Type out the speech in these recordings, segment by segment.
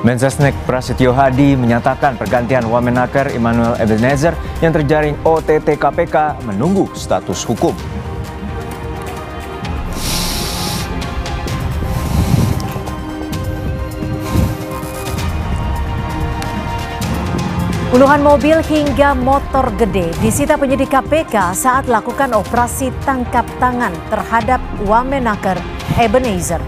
Mensesnek Prasetyo Hadi menyatakan pergantian Wamenaker Immanuel Ebenezer yang terjaring OTT KPK menunggu status hukum. Puluhan mobil hingga motor gede disita penyidik KPK saat lakukan operasi tangkap tangan terhadap Wamenaker Ebenezer.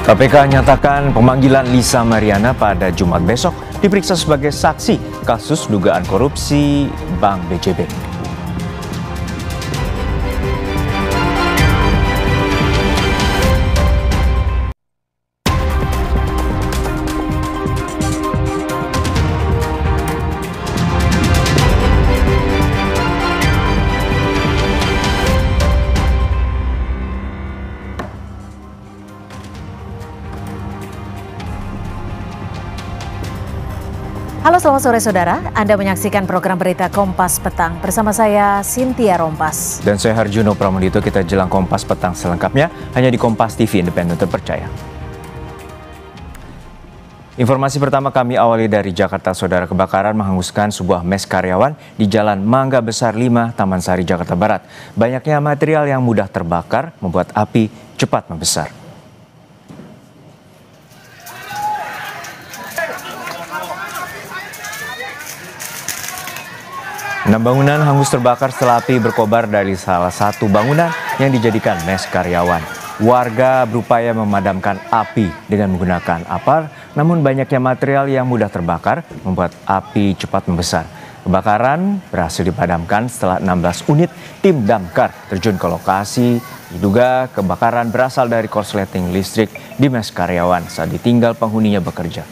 KPK nyatakan pemanggilan Lisa Mariana pada Jumat besok diperiksa sebagai saksi kasus dugaan korupsi Bank BJB. Halo, selamat sore saudara. Anda menyaksikan program berita Kompas Petang bersama saya Cynthia Rompas. Dan saya Harjuno Pramudito. Kita jelang Kompas Petang selengkapnya hanya di Kompas TV Independen terpercaya. Informasi pertama kami awali dari Jakarta. Saudara, kebakaran menghanguskan sebuah mes karyawan di Jalan Mangga Besar 5, Taman Sari, Jakarta Barat. Banyaknya material yang mudah terbakar membuat api cepat membesar. 6 bangunan hangus terbakar setelah api berkobar dari salah satu bangunan yang dijadikan mes karyawan. Warga berupaya memadamkan api dengan menggunakan apar, namun banyaknya material yang mudah terbakar membuat api cepat membesar. Kebakaran berhasil dipadamkan setelah 16 unit tim damkar terjun ke lokasi. Diduga kebakaran berasal dari korsleting listrik di mes karyawan saat ditinggal penghuninya bekerja.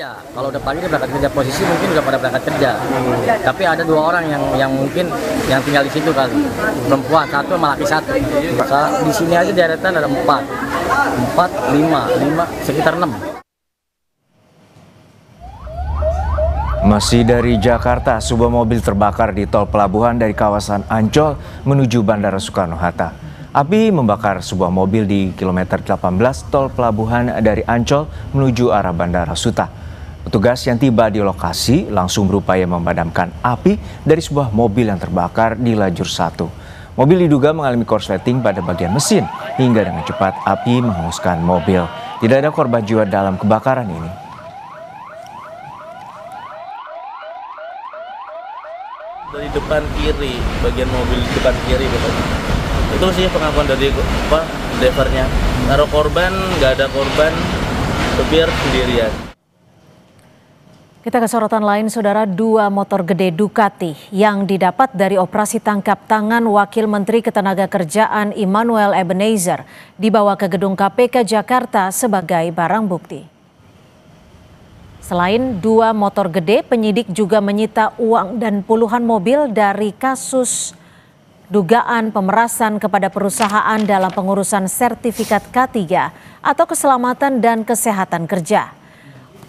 Kalau udah pagi dia berangkat kerja, posisi mungkin udah pada berangkat kerja. Tapi ada 2 orang yang mungkin yang tinggal di situ kali. Perempuan 1 sama laki 1. Di sini aja deretan ada 4, 5, sekitar 6. Masih dari Jakarta, sebuah mobil terbakar di tol pelabuhan dari kawasan Ancol menuju Bandara Soekarno-Hatta. Api membakar sebuah mobil di kilometer 18 tol pelabuhan dari Ancol menuju arah Bandara Suta. Petugas yang tiba di lokasi langsung berupaya memadamkan api dari sebuah mobil yang terbakar di lajur 1. Mobil diduga mengalami korsleting pada bagian mesin hingga dengan cepat api menghanguskan mobil. Tidak ada korban jiwa dalam kebakaran ini. Dari depan kiri, bagian mobil depan kiri itu sih pengakuan dari drivernya. Taruh korban, nggak ada korban, supir sendirian. Kita ke sorotan lain, saudara. 2 motor gede Ducati yang didapat dari operasi tangkap tangan Wakil Menteri Ketenagakerjaan Immanuel Ebenezer dibawa ke gedung KPK Jakarta sebagai barang bukti. Selain 2 motor gede, penyidik juga menyita uang dan puluhan mobil dari kasus dugaan pemerasan kepada perusahaan dalam pengurusan sertifikat K3 atau keselamatan dan kesehatan kerja.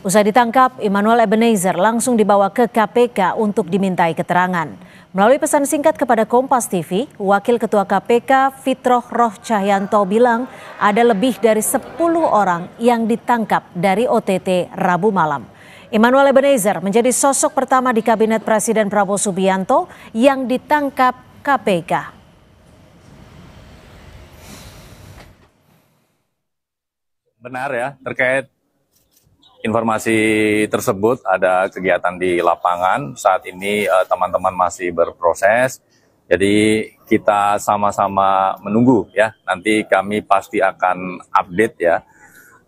Usai ditangkap, Immanuel Ebenezer langsung dibawa ke KPK untuk dimintai keterangan. Melalui pesan singkat kepada Kompas TV, Wakil Ketua KPK Fitroh Roh Cahyanto bilang ada lebih dari 10 orang yang ditangkap dari OTT Rabu malam. Immanuel Ebenezer menjadi sosok pertama di Kabinet Presiden Prabowo Subianto yang ditangkap KPK. Benar ya, terkait informasi tersebut ada kegiatan di lapangan. Saat ini teman-teman masih berproses. Jadi kita sama-sama menunggu ya. Nanti kami pasti akan update ya.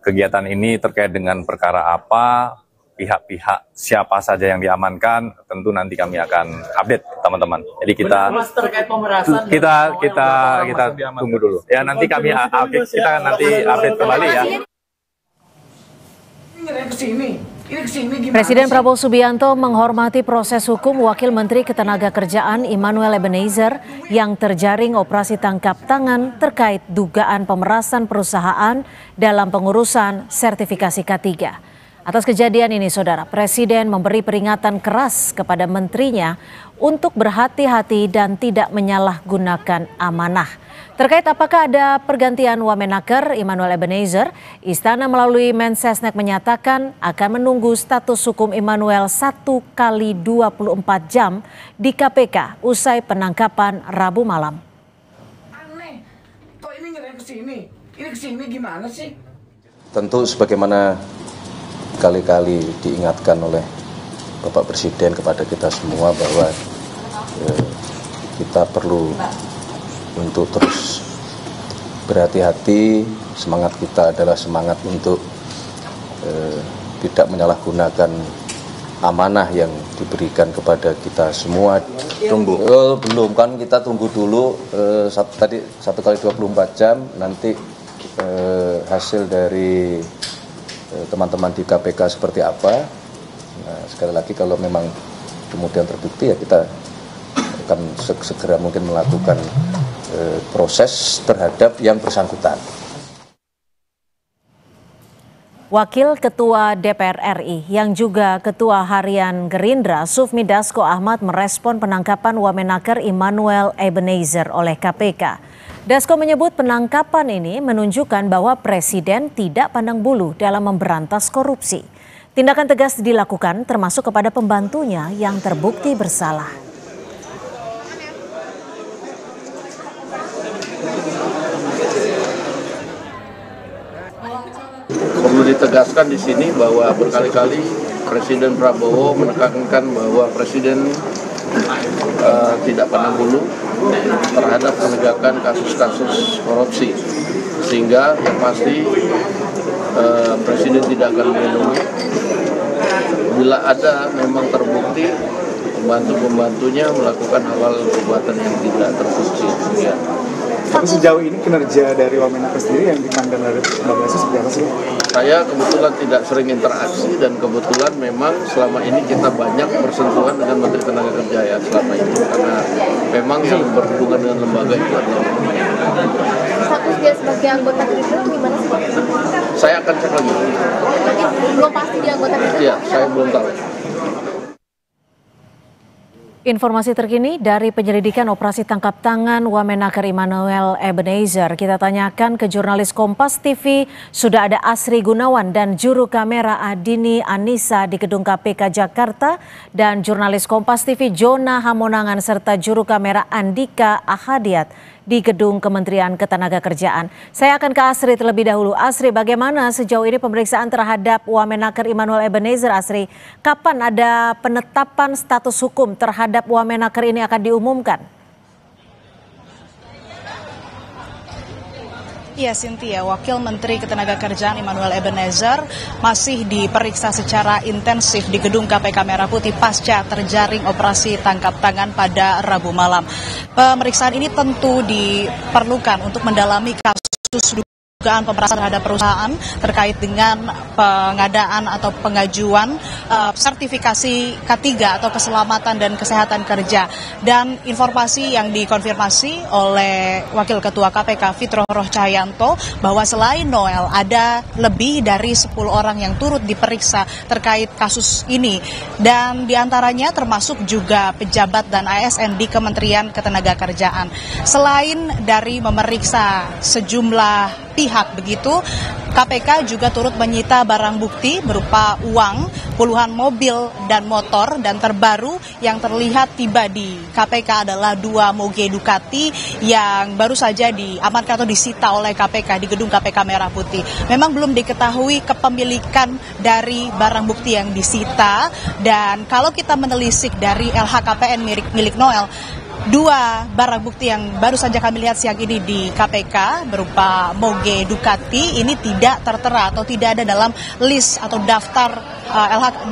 Kegiatan ini terkait dengan perkara apa, pihak-pihak siapa saja yang diamankan, tentu nanti kami akan update teman-teman. Jadi kita tunggu dulu. Ya nanti kami update, kita nanti update kembali ya. Presiden Prabowo Subianto menghormati proses hukum Wakil Menteri Ketenagakerjaan Immanuel Ebenezer yang terjaring operasi tangkap tangan terkait dugaan pemerasan perusahaan dalam pengurusan sertifikasi K3. Atas kejadian ini, Saudara, Presiden memberi peringatan keras kepada menterinya untuk berhati-hati dan tidak menyalahgunakan amanah. Terkait apakah ada pergantian Wamenaker Immanuel Ebenezer, Istana melalui Mensesnek menyatakan akan menunggu status hukum Immanuel 1 kali 24 jam di KPK usai penangkapan Rabu malam. Aneh, kok ini ngerem kesini gimana sih? Tentu sebagaimana kali-kali diingatkan oleh Bapak Presiden kepada kita semua bahwa kita perlu untuk terus berhati-hati. Semangat kita adalah semangat untuk tidak menyalahgunakan amanah yang diberikan kepada kita semua. Tunggu. Belum, kan kita tunggu dulu tadi 1 kali 24 jam nanti hasil dari teman-teman di KPK seperti apa. Nah, sekali lagi kalau memang kemudian terbukti ya kita akan segera mungkin melakukan proses terhadap yang bersangkutan. Wakil Ketua DPR RI yang juga Ketua Harian Gerindra Sufmi Dasko Ahmad merespon penangkapan Wamenaker Immanuel Ebenezer oleh KPK. Dasko menyebut penangkapan ini menunjukkan bahwa Presiden tidak pandang bulu dalam memberantas korupsi. Tindakan tegas dilakukan termasuk kepada pembantunya yang terbukti bersalah. Perlu ditegaskan di sini bahwa berkali-kali Presiden Prabowo menekankan bahwa Presiden tidak pandang bulu terhadap penegakan kasus-kasus korupsi, sehingga yang pasti Presiden tidak akan melindungi bila ada memang terbukti pembantu-pembantunya melakukan hal-hal perbuatan yang tidak terbukti. Ya. Tapi sejauh ini kinerja dari Wamenaker sendiri yang dipandang dari lembaga seperti apa sih? Saya kebetulan tidak sering interaksi dan kebetulan memang selama ini kita banyak bersentuhan dengan Menteri Tenaga Kerja ya selama ini, karena memang yang berhubungan dengan lembaga itu adalah status dia sebagai anggota Gerindra gimana sih? Saya akan cek lagi. Belum pasti dia anggota Gerindra? Iya, saya belum tahu. Informasi terkini dari penyelidikan operasi tangkap tangan Wamenaker Immanuel Ebenezer. Kita tanyakan ke jurnalis Kompas TV, sudah ada Asri Gunawan dan juru kamera Adini Anissa di Gedung KPK Jakarta, dan jurnalis Kompas TV Jona Hamonangan serta juru kamera Andika Ahadiat di Gedung Kementerian Ketenagakerjaan. Saya akan ke Asri terlebih dahulu. Asri, bagaimana sejauh ini pemeriksaan terhadap Wamenaker Immanuel Ebenezer? Asri, kapan ada penetapan status hukum terhadap Wamenaker ini akan diumumkan? Iya, Cynthia, Wakil Menteri Ketenagakerjaan Immanuel Ebenezer masih diperiksa secara intensif di Gedung KPK Merah Putih pasca terjaring operasi tangkap tangan pada Rabu malam. Pemeriksaan ini tentu diperlukan untuk mendalami kasus dugaan pemerasan terhadap perusahaan terkait dengan pengadaan atau pengajuan sertifikasi K3 atau keselamatan dan kesehatan kerja. Dan informasi yang dikonfirmasi oleh Wakil Ketua KPK Fitro Roh Cahyanto bahwa selain Noel ada lebih dari 10 orang yang turut diperiksa terkait kasus ini, dan diantaranya termasuk juga pejabat dan ASN di Kementerian Ketenagakerjaan. Selain dari memeriksa sejumlah pihak begitu, KPK juga turut menyita barang bukti berupa uang, puluhan mobil dan motor, dan terbaru yang terlihat tiba di KPK adalah 2 Moge Ducati yang baru saja diamankan atau disita oleh KPK di Gedung KPK Merah Putih. Memang belum diketahui kepemilikan dari barang bukti yang disita, dan kalau kita menelisik dari LHKPN milik Noel, 2 barang bukti yang baru saja kami lihat siang ini di KPK berupa Moge Ducati ini tidak tertera atau tidak ada dalam list atau daftar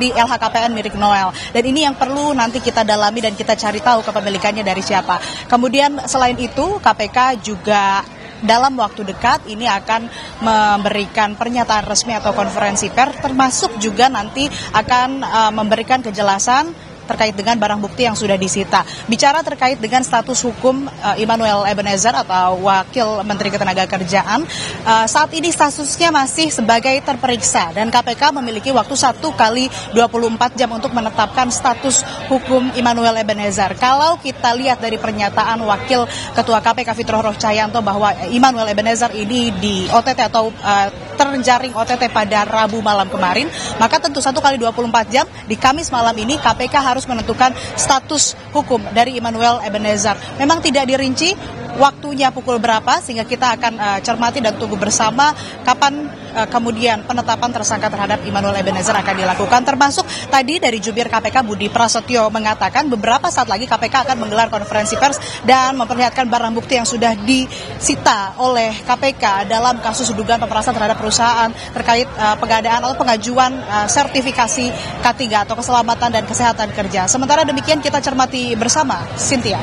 di LHKPN milik Noel. Dan ini yang perlu nanti kita dalami dan kita cari tahu kepemilikannya dari siapa. Kemudian selain itu KPK juga dalam waktu dekat ini akan memberikan pernyataan resmi atau konferensi pers, termasuk juga nanti akan memberikan kejelasan terkait dengan barang bukti yang sudah disita. Bicara terkait dengan status hukum Immanuel Ebenezer atau Wakil Menteri Ketenagakerjaan, saat ini statusnya masih sebagai terperiksa dan KPK memiliki waktu 1 kali 24 jam untuk menetapkan status hukum Immanuel Ebenezer. Kalau kita lihat dari pernyataan Wakil Ketua KPK Fitro Roh Cahyanto bahwa Immanuel Ebenezer ini di OTT atau terjaring OTT pada Rabu malam kemarin, maka tentu 1 kali 24 jam di Kamis malam ini KPK harus menentukan status hukum dari Immanuel Ebenezer. Memang tidak dirinci waktunya pukul berapa, sehingga kita akan cermati dan tunggu bersama kapan kemudian penetapan tersangka terhadap Immanuel Ebenezer akan dilakukan. Termasuk tadi dari jubir KPK Budi Prasetyo mengatakan beberapa saat lagi KPK akan menggelar konferensi pers dan memperlihatkan barang bukti yang sudah disita oleh KPK dalam kasus dugaan pemerasan terhadap perusahaan terkait pengadaan atau pengajuan sertifikasi K3 atau keselamatan dan kesehatan kerja. Sementara demikian kita cermati bersama, Cynthia.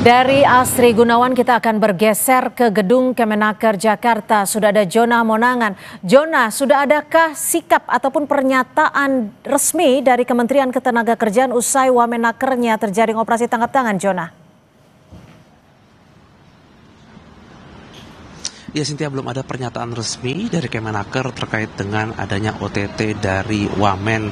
Dari Asri Gunawan kita akan bergeser ke gedung Kemenaker Jakarta. Sudah ada Jona Monangan. Jona, sudah adakah sikap ataupun pernyataan resmi dari Kementerian Ketenagakerjaan usai Wamenakernya terjaring operasi tangkap tangan, Jona? Ya, Cynthia, belum ada pernyataan resmi dari Kemenaker terkait dengan adanya OTT dari Wamen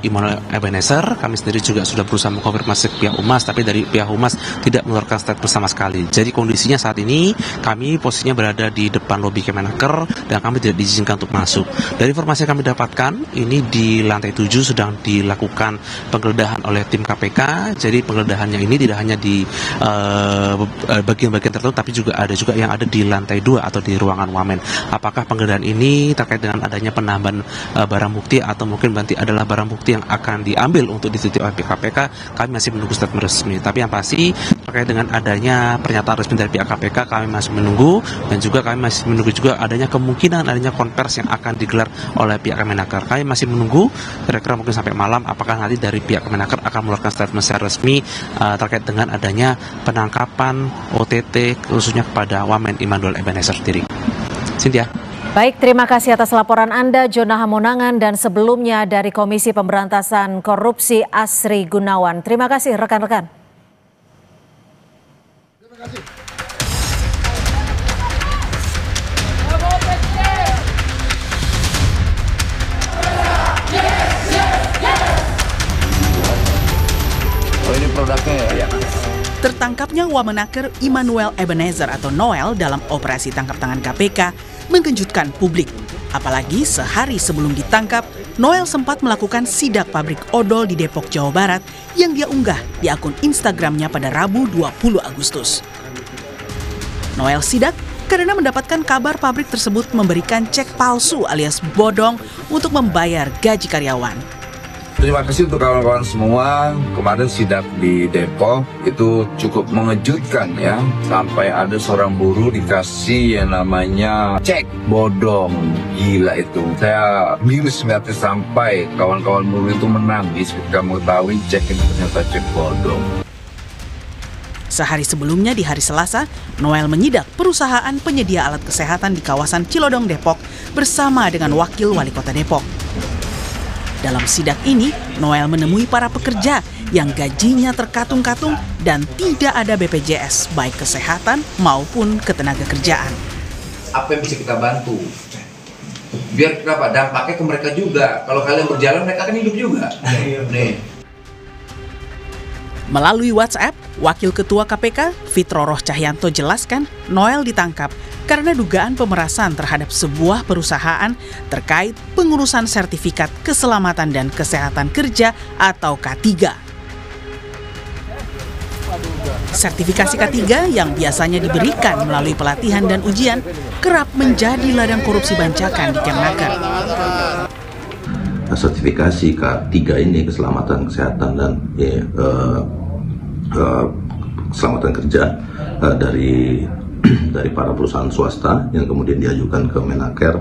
Immanuel Ebenezer. Kami sendiri juga sudah berusaha mengkonfirmasi pihak Humas, tapi dari pihak Humas tidak mengeluarkan statement sama sekali. Jadi kondisinya saat ini kami posisinya berada di depan lobi Kemenaker dan kami tidak diizinkan untuk masuk. Dari informasi yang kami dapatkan, ini di lantai 7 sedang dilakukan penggeledahan oleh tim KPK. Jadi penggeledahannya ini tidak hanya di bagian-bagian tertentu, tapi juga ada yang ada di lantai 2 atau di ruangan Wamen. Apakah penggeledahan ini terkait dengan adanya penambahan barang bukti atau mungkin nanti adalah barang bukti yang akan diambil untuk diteliti oleh pihak KPK, kami masih menunggu statement resmi. Tapi yang pasti terkait dengan adanya pernyataan resmi dari pihak KPK, kami masih menunggu, dan juga kami masih menunggu juga adanya kemungkinan adanya konversi yang akan digelar oleh pihak Kemenaker. Kami masih menunggu kira-kira mungkin sampai malam apakah nanti dari pihak Kemenaker akan mengeluarkan statement secara resmi terkait dengan adanya penangkapan OTT khususnya kepada Wamen Immanuel Ebenezer sendiri. Cynthia. Baik, terima kasih atas laporan Anda, Jona Hamonangan, dan sebelumnya dari Komisi Pemberantasan Korupsi Asri Gunawan. Terima kasih rekan-rekan. Terima kasih. Oh, ini produknya ya? Tertangkapnya Wamenaker Immanuel Ebenezer atau Noel dalam operasi tangkap tangan KPK mengejutkan publik. Apalagi sehari sebelum ditangkap, Noel sempat melakukan sidak pabrik odol di Depok, Jawa Barat yang dia unggah di akun Instagramnya pada Rabu 20 Agustus. Noel sidak karena mendapatkan kabar pabrik tersebut memberikan cek palsu alias bodong untuk membayar gaji karyawan. Terima kasih untuk kawan-kawan semua. Kemarin sidak di Depok itu cukup mengejutkan ya. Sampai ada seorang buruh dikasih yang namanya cek bodong. Gila itu. Saya miris melihatnya sampai kawan-kawan buruh itu menangis ketika mengetahui cek itu ternyata cek bodong. Sehari sebelumnya di hari Selasa, Noel menyidak perusahaan penyedia alat kesehatan di kawasan Cilodong, Depok bersama dengan Wakil Wali Kota Depok. Dalam sidak ini, Noel menemui para pekerja yang gajinya terkatung-katung dan tidak ada BPJS, baik kesehatan maupun ketenagakerjaan. Apa yang bisa kita bantu? Biar kenapa? Dampaknya ke mereka juga. Kalau kalian berjalan, mereka akan hidup juga. Nih. Melalui WhatsApp, Wakil Ketua KPK Fitro Roh Cahyanto jelaskan Noel ditangkap karena dugaan pemerasan terhadap sebuah perusahaan terkait pengurusan sertifikat keselamatan dan kesehatan kerja atau K3. Sertifikasi K3 yang biasanya diberikan melalui pelatihan dan ujian kerap menjadi ladang korupsi bancakan di Kemenaker. Sertifikasi K3 ini keselamatan kesehatan dan keselamatan kerja dari para perusahaan swasta yang kemudian diajukan ke Menaker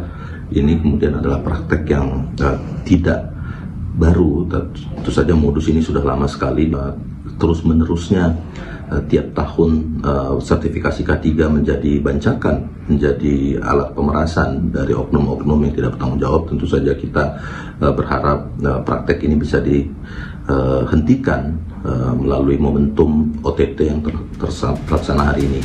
ini kemudian adalah praktek yang tidak baru. Tentu saja modus ini sudah lama sekali, terus menerusnya tiap tahun sertifikasi K3 menjadi bancakan, menjadi alat pemerasan dari oknum-oknum yang tidak bertanggung jawab. Tentu saja kita berharap praktek ini bisa dihentikan melalui momentum OTT yang terlaksana hari ini.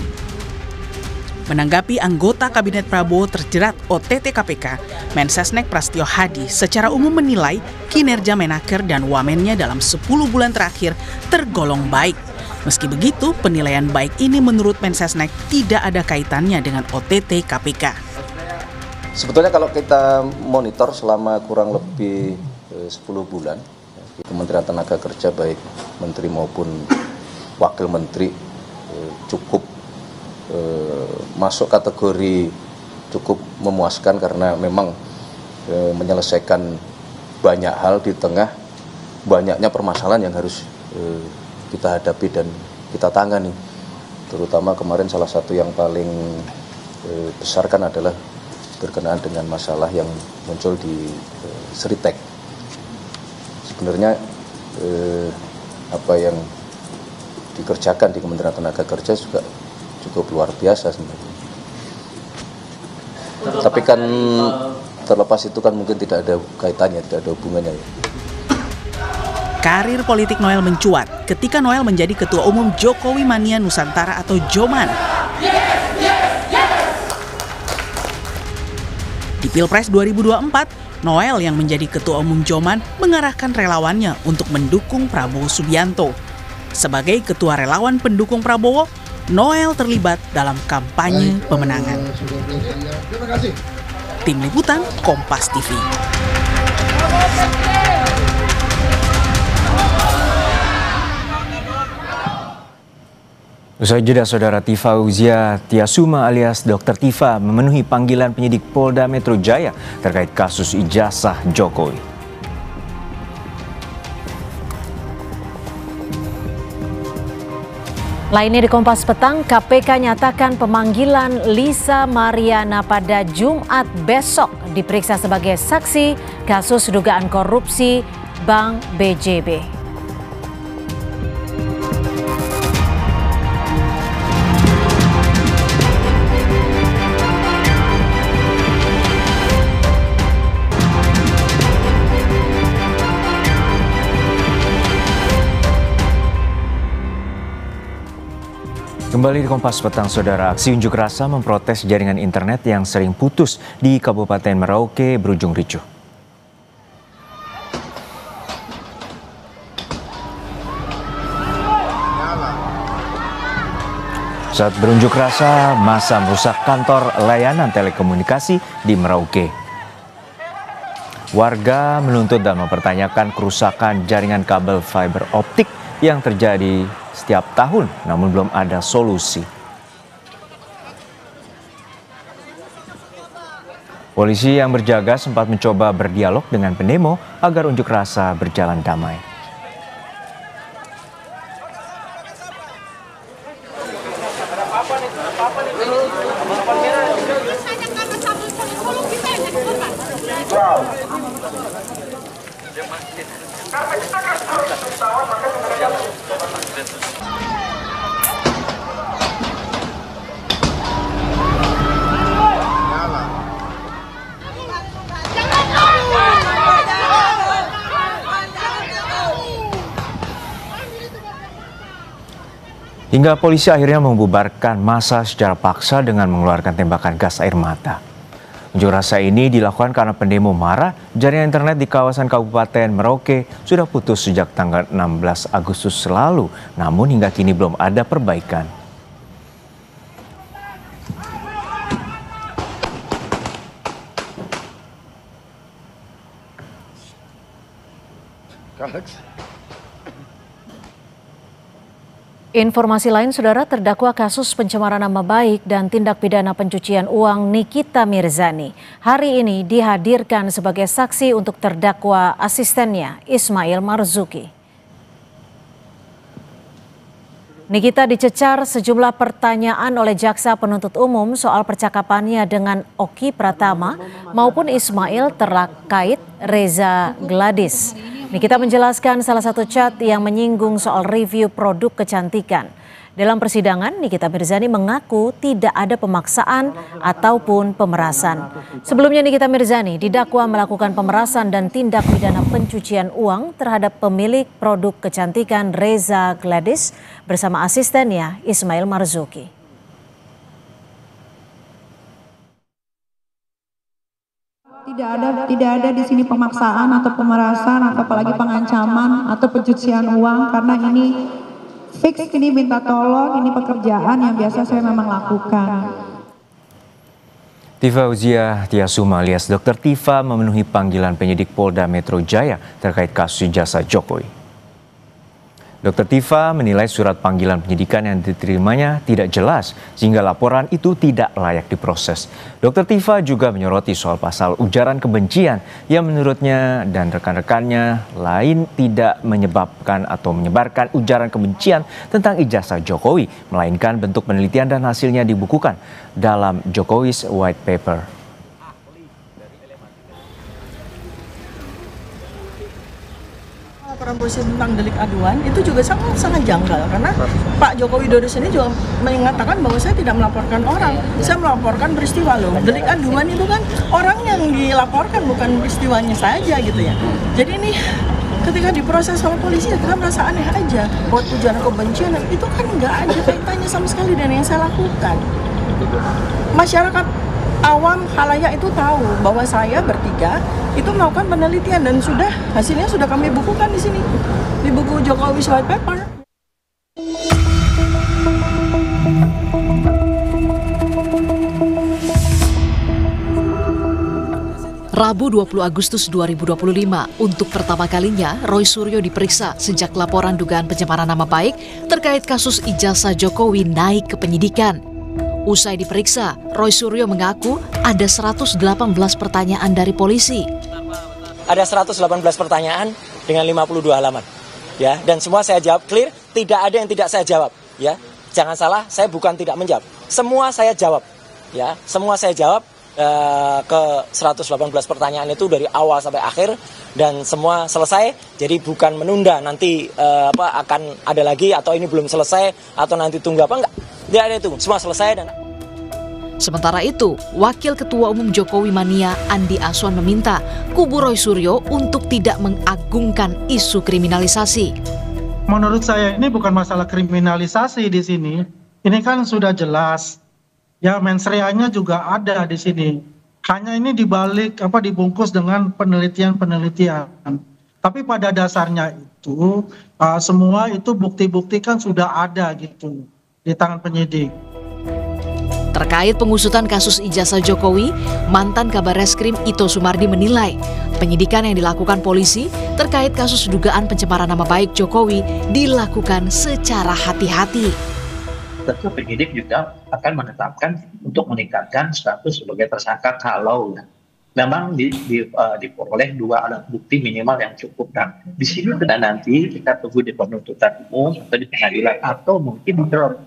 Menanggapi anggota Kabinet Prabowo terjerat OTT KPK, Mensesnek Prasetyo Hadi secara umum menilai kinerja Menaker dan wamennya dalam 10 bulan terakhir tergolong baik. Meski begitu, penilaian baik ini menurut Mensesnek tidak ada kaitannya dengan OTT KPK. Sebetulnya kalau kita monitor selama kurang lebih 10 bulan, di Kementerian Tenaga Kerja baik menteri maupun wakil menteri cukup masuk kategori cukup memuaskan karena memang menyelesaikan banyak hal di tengah banyaknya permasalahan yang harus kita hadapi dan kita tangani. Terutama kemarin salah satu yang paling besar kan adalah berkenaan dengan masalah yang muncul di Seritek. Sebenarnya apa yang dikerjakan di Kementerian Tenaga Kerja juga cukup luar biasa sebenarnya. Tapi kan terlepas itu kan mungkin tidak ada kaitannya, tidak ada hubungannya. Karir politik Noel mencuat ketika Noel menjadi Ketua Umum Jokowi Mania Nusantara atau Joman. Di Pilpres 2024, Noel yang menjadi Ketua Umum Joman mengarahkan relawannya untuk mendukung Prabowo Subianto. Sebagai Ketua Relawan Pendukung Prabowo, Noel terlibat dalam kampanye pemenangan. Tim Liputan Kompas TV. Usai jeda, Saudara Tifa Uzia Tiasuma alias Dr. Tifa memenuhi panggilan penyidik Polda Metro Jaya terkait kasus ijazah Jokowi. Lainnya di Kompas Petang, KPK nyatakan pemanggilan Lisa Mariana pada Jumat besok diperiksa sebagai saksi kasus dugaan korupsi Bank BJB. Kembali di Kompas Petang, Saudara. Aksi unjuk rasa memprotes jaringan internet yang sering putus di Kabupaten Merauke berujung ricuh. Saat berunjuk rasa, massa merusak kantor layanan telekomunikasi di Merauke. Warga menuntut dan mempertanyakan kerusakan jaringan kabel fiber optik yang terjadi setiap tahun, namun belum ada solusi. Polisi yang berjaga sempat mencoba berdialog dengan pendemo agar unjuk rasa berjalan damai. Hingga polisi akhirnya membubarkan massa secara paksa dengan mengeluarkan tembakan gas air mata. Unjuk rasa ini dilakukan karena pendemo marah jaringan internet di kawasan Kabupaten Merauke sudah putus sejak tanggal 16 Agustus lalu, namun hingga kini belum ada perbaikan. Informasi lain, Saudara, terdakwa kasus pencemaran nama baik dan tindak pidana pencucian uang Nikita Mirzani hari ini dihadirkan sebagai saksi untuk terdakwa asistennya Ismail Marzuki. Nikita dicecar sejumlah pertanyaan oleh jaksa penuntut umum soal percakapannya dengan Oki Pratama maupun Ismail terkait Reza Gladys. Nikita menjelaskan salah satu chat yang menyinggung soal review produk kecantikan. Dalam persidangan, Nikita Mirzani mengaku tidak ada pemaksaan ataupun pemerasan. Sebelumnya Nikita Mirzani didakwa melakukan pemerasan dan tindak pidana pencucian uang terhadap pemilik produk kecantikan Reza Gladys bersama asistennya Ismail Marzuki. Tidak ada di sini pemaksaan atau pemerasan atau apalagi pengancaman atau pencucian uang, karena ini fix, ini minta tolong, ini pekerjaan yang biasa saya memang lakukan. Tifa Uzia Tiasuma alias Dr. Tifa memenuhi panggilan penyidik Polda Metro Jaya terkait kasus ijazah Jokowi. Dr. Tifa menilai surat panggilan penyidikan yang diterimanya tidak jelas sehingga laporan itu tidak layak diproses. Dr. Tifa juga menyoroti soal pasal ujaran kebencian yang menurutnya dan rekan-rekannya lain tidak menyebabkan atau menyebarkan ujaran kebencian tentang ijazah Jokowi, melainkan bentuk penelitian dan hasilnya dibukukan dalam Jokowi's White Paper. Laporan polisi tentang delik aduan itu juga sangat janggal, karena Pak Joko Widodo sendiri juga mengatakan bahwa saya tidak melaporkan orang, saya melaporkan peristiwa loh. Delik aduan itu kan orang yang dilaporkan, bukan peristiwanya saja gitu ya. Jadi ini ketika diproses oleh polisi kita merasa aneh aja. Buat ujaran kebencian itu kan nggak ada kaitannya sama sekali dengan yang saya lakukan. Masyarakat awam khalayak itu tahu bahwa saya bertiga itu melakukan penelitian dan hasilnya sudah kami bukukan di sini di buku Jokowi's White Paper. Rabu 20 Agustus 2025, untuk pertama kalinya Roy Suryo diperiksa sejak laporan dugaan pencemaran nama baik terkait kasus ijazah Jokowi naik ke penyidikan. Usai diperiksa, Roy Suryo mengaku ada 118 pertanyaan dari polisi. Ada 118 pertanyaan dengan 52 halaman. Ya, dan semua saya jawab clear, tidak ada yang tidak saya jawab, ya. Jangan salah, saya bukan tidak menjawab. Semua saya jawab. Ya, semua saya jawab ke 118 pertanyaan itu dari awal sampai akhir dan semua selesai. Jadi bukan menunda nanti akan ada lagi atau ini belum selesai atau nanti tunggu apa enggak. Tidak ada itu, semua selesai. Dan sementara itu, Wakil Ketua Umum Jokowi Mania Andi Aswan meminta kubu Roy Suryo untuk tidak mengagungkan isu kriminalisasi. Menurut saya ini bukan masalah kriminalisasi di sini. Ini kan sudah jelas. Ya, mens reanya juga ada di sini. Hanya ini dibalik dibungkus dengan penelitian-penelitian. Tapi pada dasarnya itu semua itu bukti-bukti kan sudah ada gitu di tangan penyidik. Terkait pengusutan kasus ijazah Jokowi, mantan Kabar Reskrim Ito Sumardi menilai penyidikan yang dilakukan polisi terkait kasus dugaan pencemaran nama baik Jokowi dilakukan secara hati-hati. Tentu penyidik juga akan menetapkan untuk meningkatkan status sebagai tersangka kalau memang diperoleh 2 alat bukti minimal yang cukup. Dan di sini nanti kita tunggu di penuntutan umum atau di pengadilan atau mungkin di drop.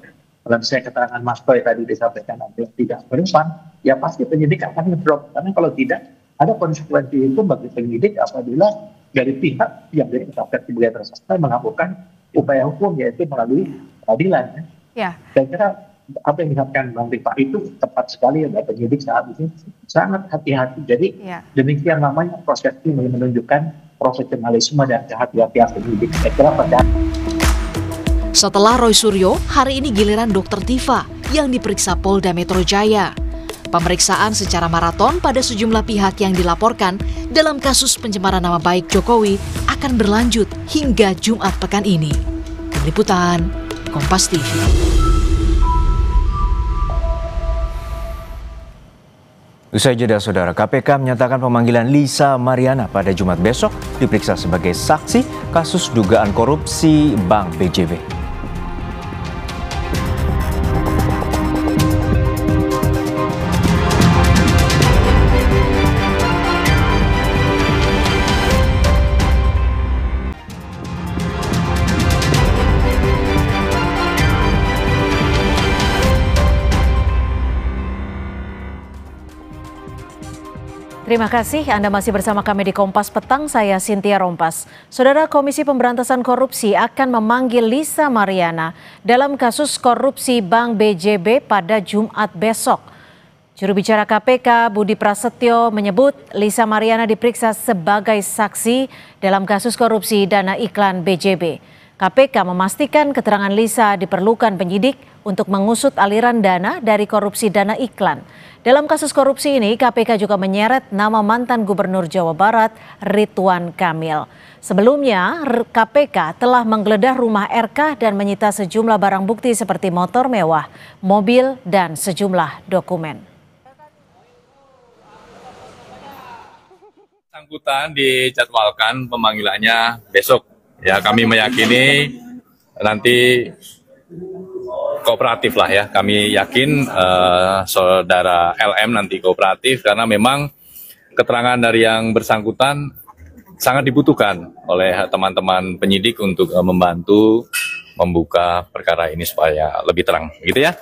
Kalau misalnya keterangan Mas Roy tadi disampaikan nanti tidak berumpan, ya pasti penyidik akan ngedrop. Karena kalau tidak, ada konsekuensi itu bagi penyidik apabila dari pihak yang ditetapkan sebagai tersangka melakukan upaya hukum, yaitu melalui pengadilan. Ya. Saya kira apa yang disampaikan Bang Rifa itu tepat sekali ya, penyidik saat ini sangat hati-hati. Jadi demikian namanya proses ini menunjukkan profesionalisme dan kehati-hatian penyidik. Saya kira pada setelah Roy Suryo, hari ini giliran Dr. Tifa yang diperiksa Polda Metro Jaya. Pemeriksaan secara maraton pada sejumlah pihak yang dilaporkan dalam kasus pencemaran nama baik Jokowi akan berlanjut hingga Jumat pekan ini. Tim Liputan, Kompas TV. Usai jeda, Saudara, KPK menyatakan pemanggilan Lisa Mariana pada Jumat besok diperiksa sebagai saksi kasus dugaan korupsi Bank BJB. Terima kasih Anda masih bersama kami di Kompas Petang, saya Cynthia Rompas. Saudara, Komisi Pemberantasan Korupsi akan memanggil Lisa Mariana dalam kasus korupsi Bank BJB pada Jumat besok. Juru bicara KPK Budi Prasetyo menyebut Lisa Mariana diperiksa sebagai saksi dalam kasus korupsi dana iklan BJB. KPK memastikan keterangan Lisa diperlukan penyidik untuk mengusut aliran dana dari korupsi dana iklan. Dalam kasus korupsi ini, KPK juga menyeret nama mantan Gubernur Jawa Barat, Ridwan Kamil. Sebelumnya, KPK telah menggeledah rumah RK dan menyita sejumlah barang bukti seperti motor mewah, mobil, dan sejumlah dokumen. Bersangkutan dijadwalkan pemanggilannya besok. Ya, kami meyakini nanti kooperatif lah ya. Kami yakin saudara LM nanti kooperatif karena memang keterangan dari yang bersangkutan sangat dibutuhkan oleh teman-teman penyidik untuk membantu membuka perkara ini supaya lebih terang. Gitu ya.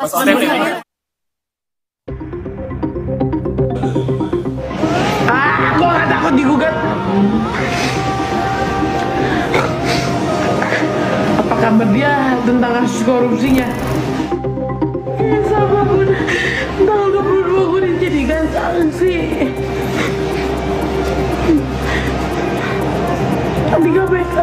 Gue gak takut digugat. Apa kabar dia tentang kasus korupsinya? Sama pun tanggal 22 gue dijadikan saksi. Di KPK.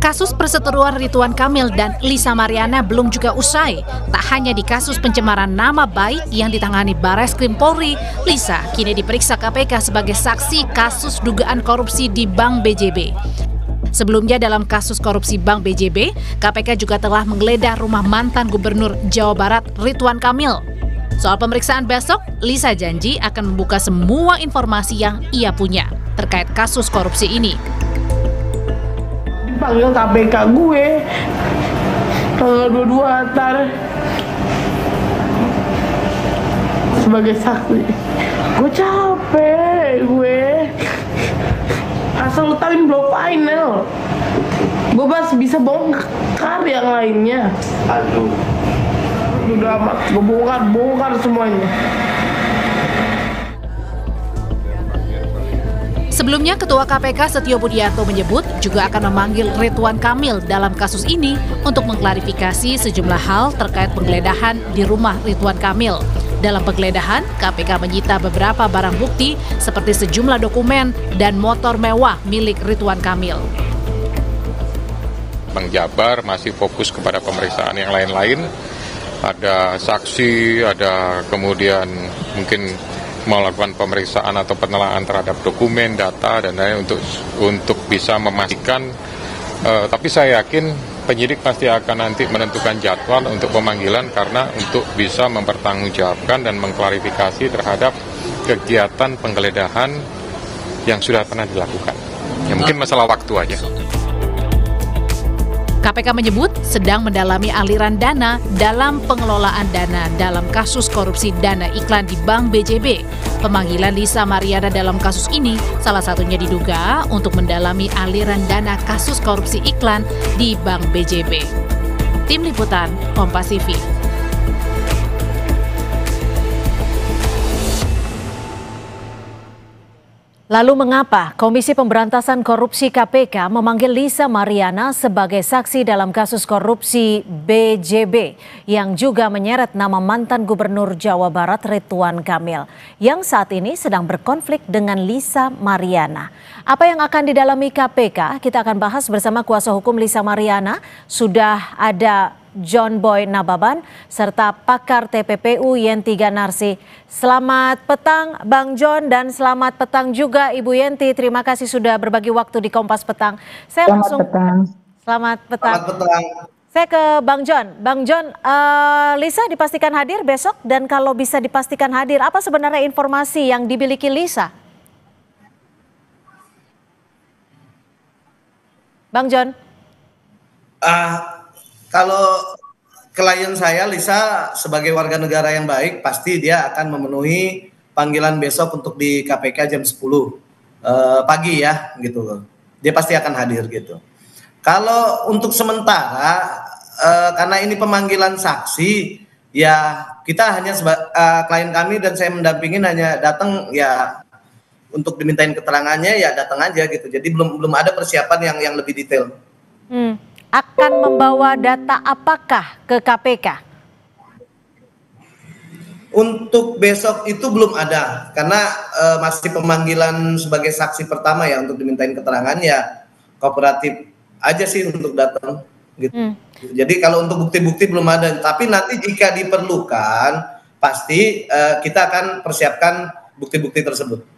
Kasus perseteruan Ridwan Kamil dan Lisa Mariana belum juga usai. Tak hanya di kasus pencemaran nama baik yang ditangani Bareskrim Polri, Lisa kini diperiksa KPK sebagai saksi kasus dugaan korupsi di Bank BJB. Sebelumnya dalam kasus korupsi Bank BJB, KPK juga telah menggeledah rumah mantan Gubernur Jawa Barat Ridwan Kamil. Soal pemeriksaan besok, Lisa janji akan membuka semua informasi yang ia punya terkait kasus korupsi ini. Panggil KPK gue tanggal 22 Atar sebagai saksi. Gue capek asal lu tauin belum final. Gue masih bisa bongkar yang lainnya. Aduh, udah amat, gue bongkar semuanya. Sebelumnya, Ketua KPK Setio Budiarto menyebut juga akan memanggil Ridwan Kamil dalam kasus ini untuk mengklarifikasi sejumlah hal terkait penggeledahan di rumah Ridwan Kamil. Dalam penggeledahan, KPK menyita beberapa barang bukti seperti sejumlah dokumen dan motor mewah milik Ridwan Kamil. Bang Jabar masih fokus kepada pemeriksaan yang lain-lain. Ada saksi, ada kemudian mungkin melakukan pemeriksaan atau penelaahan terhadap dokumen, data, dan lain untuk bisa memastikan. Tapi saya yakin penyidik pasti akan nanti menentukan jadwal untuk pemanggilan karena untuk bisa mempertanggungjawabkan dan mengklarifikasi terhadap kegiatan penggeledahan yang sudah pernah dilakukan. Ya mungkin masalah waktu aja. KPK menyebut sedang mendalami aliran dana dalam pengelolaan dana dalam kasus korupsi dana iklan di Bank BJB. Pemanggilan Lisa Mariana dalam kasus ini salah satunya diduga untuk mendalami aliran dana kasus korupsi iklan di Bank BJB. Tim Liputan, Kompas TV. Lalu mengapa Komisi Pemberantasan Korupsi KPK memanggil Lisa Mariana sebagai saksi dalam kasus korupsi BJB yang juga menyeret nama mantan Gubernur Jawa Barat Ridwan Kamil yang saat ini sedang berkonflik dengan Lisa Mariana. Apa yang akan didalami KPK? Kita akan bahas bersama kuasa hukum Lisa Mariana. Sudah ada John Boy Nababan serta pakar TPPU Yenti Ganarsi. Selamat petang Bang John dan selamat petang juga Ibu Yenti. Terima kasih sudah berbagi waktu di Kompas Petang. Selamat petang. Saya ke Bang John. Bang John, Lisa dipastikan hadir besok dan kalau bisa dipastikan hadir, apa sebenarnya informasi yang dimiliki Lisa? Bang John. Kalau klien saya, Lisa, sebagai warga negara yang baik, pasti dia akan memenuhi panggilan besok untuk di KPK jam 10 pagi ya, gitu. Dia pasti akan hadir gitu. Kalau untuk sementara, karena ini pemanggilan saksi, ya kita hanya klien kami dan saya mendampingin hanya datang ya untuk dimintain keterangannya ya datang aja gitu. Jadi belum ada persiapan yang lebih detail. Akan membawa data apakah ke KPK? Untuk besok itu belum ada karena masih pemanggilan sebagai saksi pertama ya untuk dimintain keterangan ya kooperatif aja sih untuk datang gitu. Jadi kalau untuk bukti-bukti belum ada, tapi nanti jika diperlukan pasti kita akan persiapkan bukti-bukti tersebut.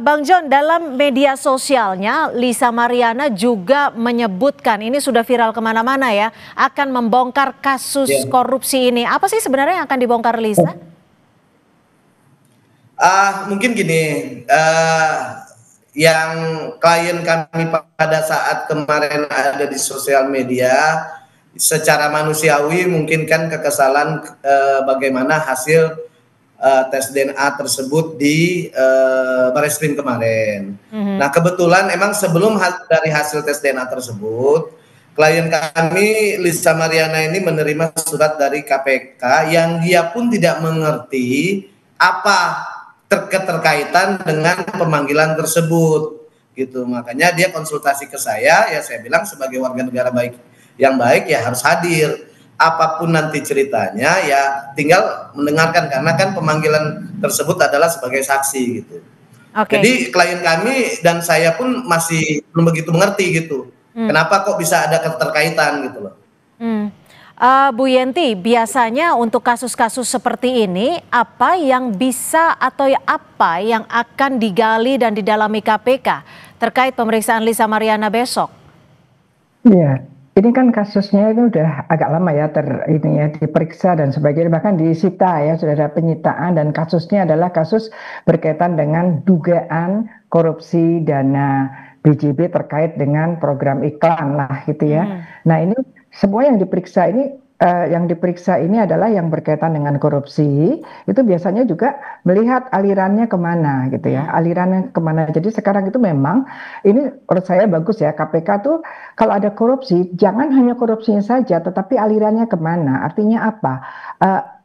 Bang John, dalam media sosialnya Lisa Mariana juga menyebutkan, ini sudah viral kemana-mana ya, akan membongkar kasus korupsi ini. Apa sih sebenarnya yang akan dibongkar Lisa? Mungkin gini, yang klien kami pada saat kemarin ada di sosial media, secara manusiawi mungkin kan kekesalan bagaimana hasil tes DNA tersebut di Bareskrim kemarin. Nah kebetulan emang sebelum dari hasil tes DNA tersebut, klien kami Lisa Mariana ini menerima surat dari KPK yang dia pun tidak mengerti apa keterkaitan dengan pemanggilan tersebut gitu. Makanya dia konsultasi ke saya, ya saya bilang sebagai warga negara yang baik ya harus hadir. Apapun nanti ceritanya ya tinggal mendengarkan karena kan pemanggilan tersebut adalah sebagai saksi gitu. Jadi klien kami dan saya pun masih belum begitu mengerti gitu. Kenapa kok bisa ada keterkaitan gitu loh. Bu Yenti, biasanya untuk kasus-kasus seperti ini apa yang bisa atau apa yang akan digali dan didalami KPK terkait pemeriksaan Lisa Mariana besok? Iya. Ini kan kasusnya itu udah agak lama ya diperiksa dan sebagainya, bahkan disita ya, sudah ada penyitaan dan kasusnya adalah kasus berkaitan dengan dugaan korupsi dana BJB terkait dengan program iklan lah gitu ya. Nah ini semua yang diperiksa ini adalah yang berkaitan dengan korupsi, itu biasanya juga melihat alirannya kemana gitu ya, alirannya kemana. Jadi sekarang itu memang ini menurut saya bagus ya, KPK tuh kalau ada korupsi jangan hanya korupsinya saja tetapi alirannya kemana, artinya apa,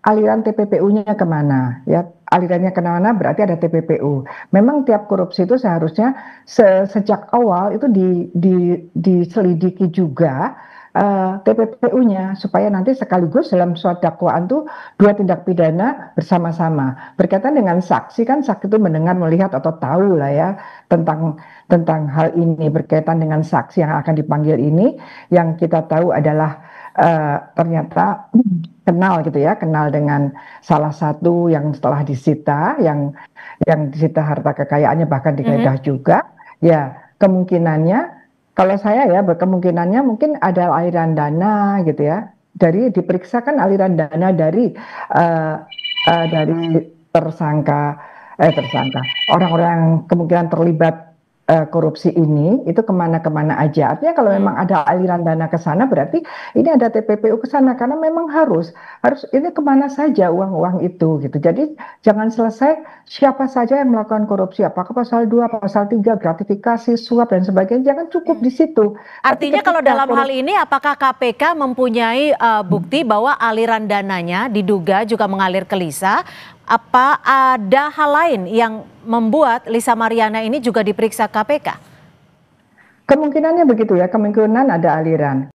aliran TPPU-nya kemana ya, alirannya kemana berarti ada TPPU. Memang tiap korupsi itu seharusnya sejak awal itu diselidiki juga TPPU-nya supaya nanti sekaligus dalam suatu dakwaan tuh dua tindak pidana bersama-sama. Berkaitan dengan saksi kan saksi itu mendengar, melihat atau tahu lah ya tentang hal ini. Berkaitan dengan saksi yang akan dipanggil ini, yang kita tahu adalah ternyata kenal gitu ya, kenal dengan salah satu yang setelah disita, yang disita harta kekayaannya bahkan digeledah juga. Ya kemungkinannya, kalau saya ya kemungkinannya mungkin ada aliran dana gitu ya, diperiksa kan aliran dana dari tersangka orang-orang yang kemungkinan terlibat korupsi ini itu kemana-kemana aja. Artinya kalau memang ada aliran dana ke sana berarti ini ada TPPU ke sana, karena memang harus ini kemana saja uang-uang itu gitu. Jadi jangan selesai siapa saja yang melakukan korupsi, apakah pasal 2, pasal 3, gratifikasi, suap dan sebagainya, jangan cukup di situ. Artinya kalau dalam hal ini apakah KPK mempunyai bukti bahwa aliran dananya diduga juga mengalir ke Lisa? Apa ada hal lain yang membuat Lisa Mariana ini juga diperiksa KPK? Kemungkinannya begitu ya, kemungkinan ada aliran.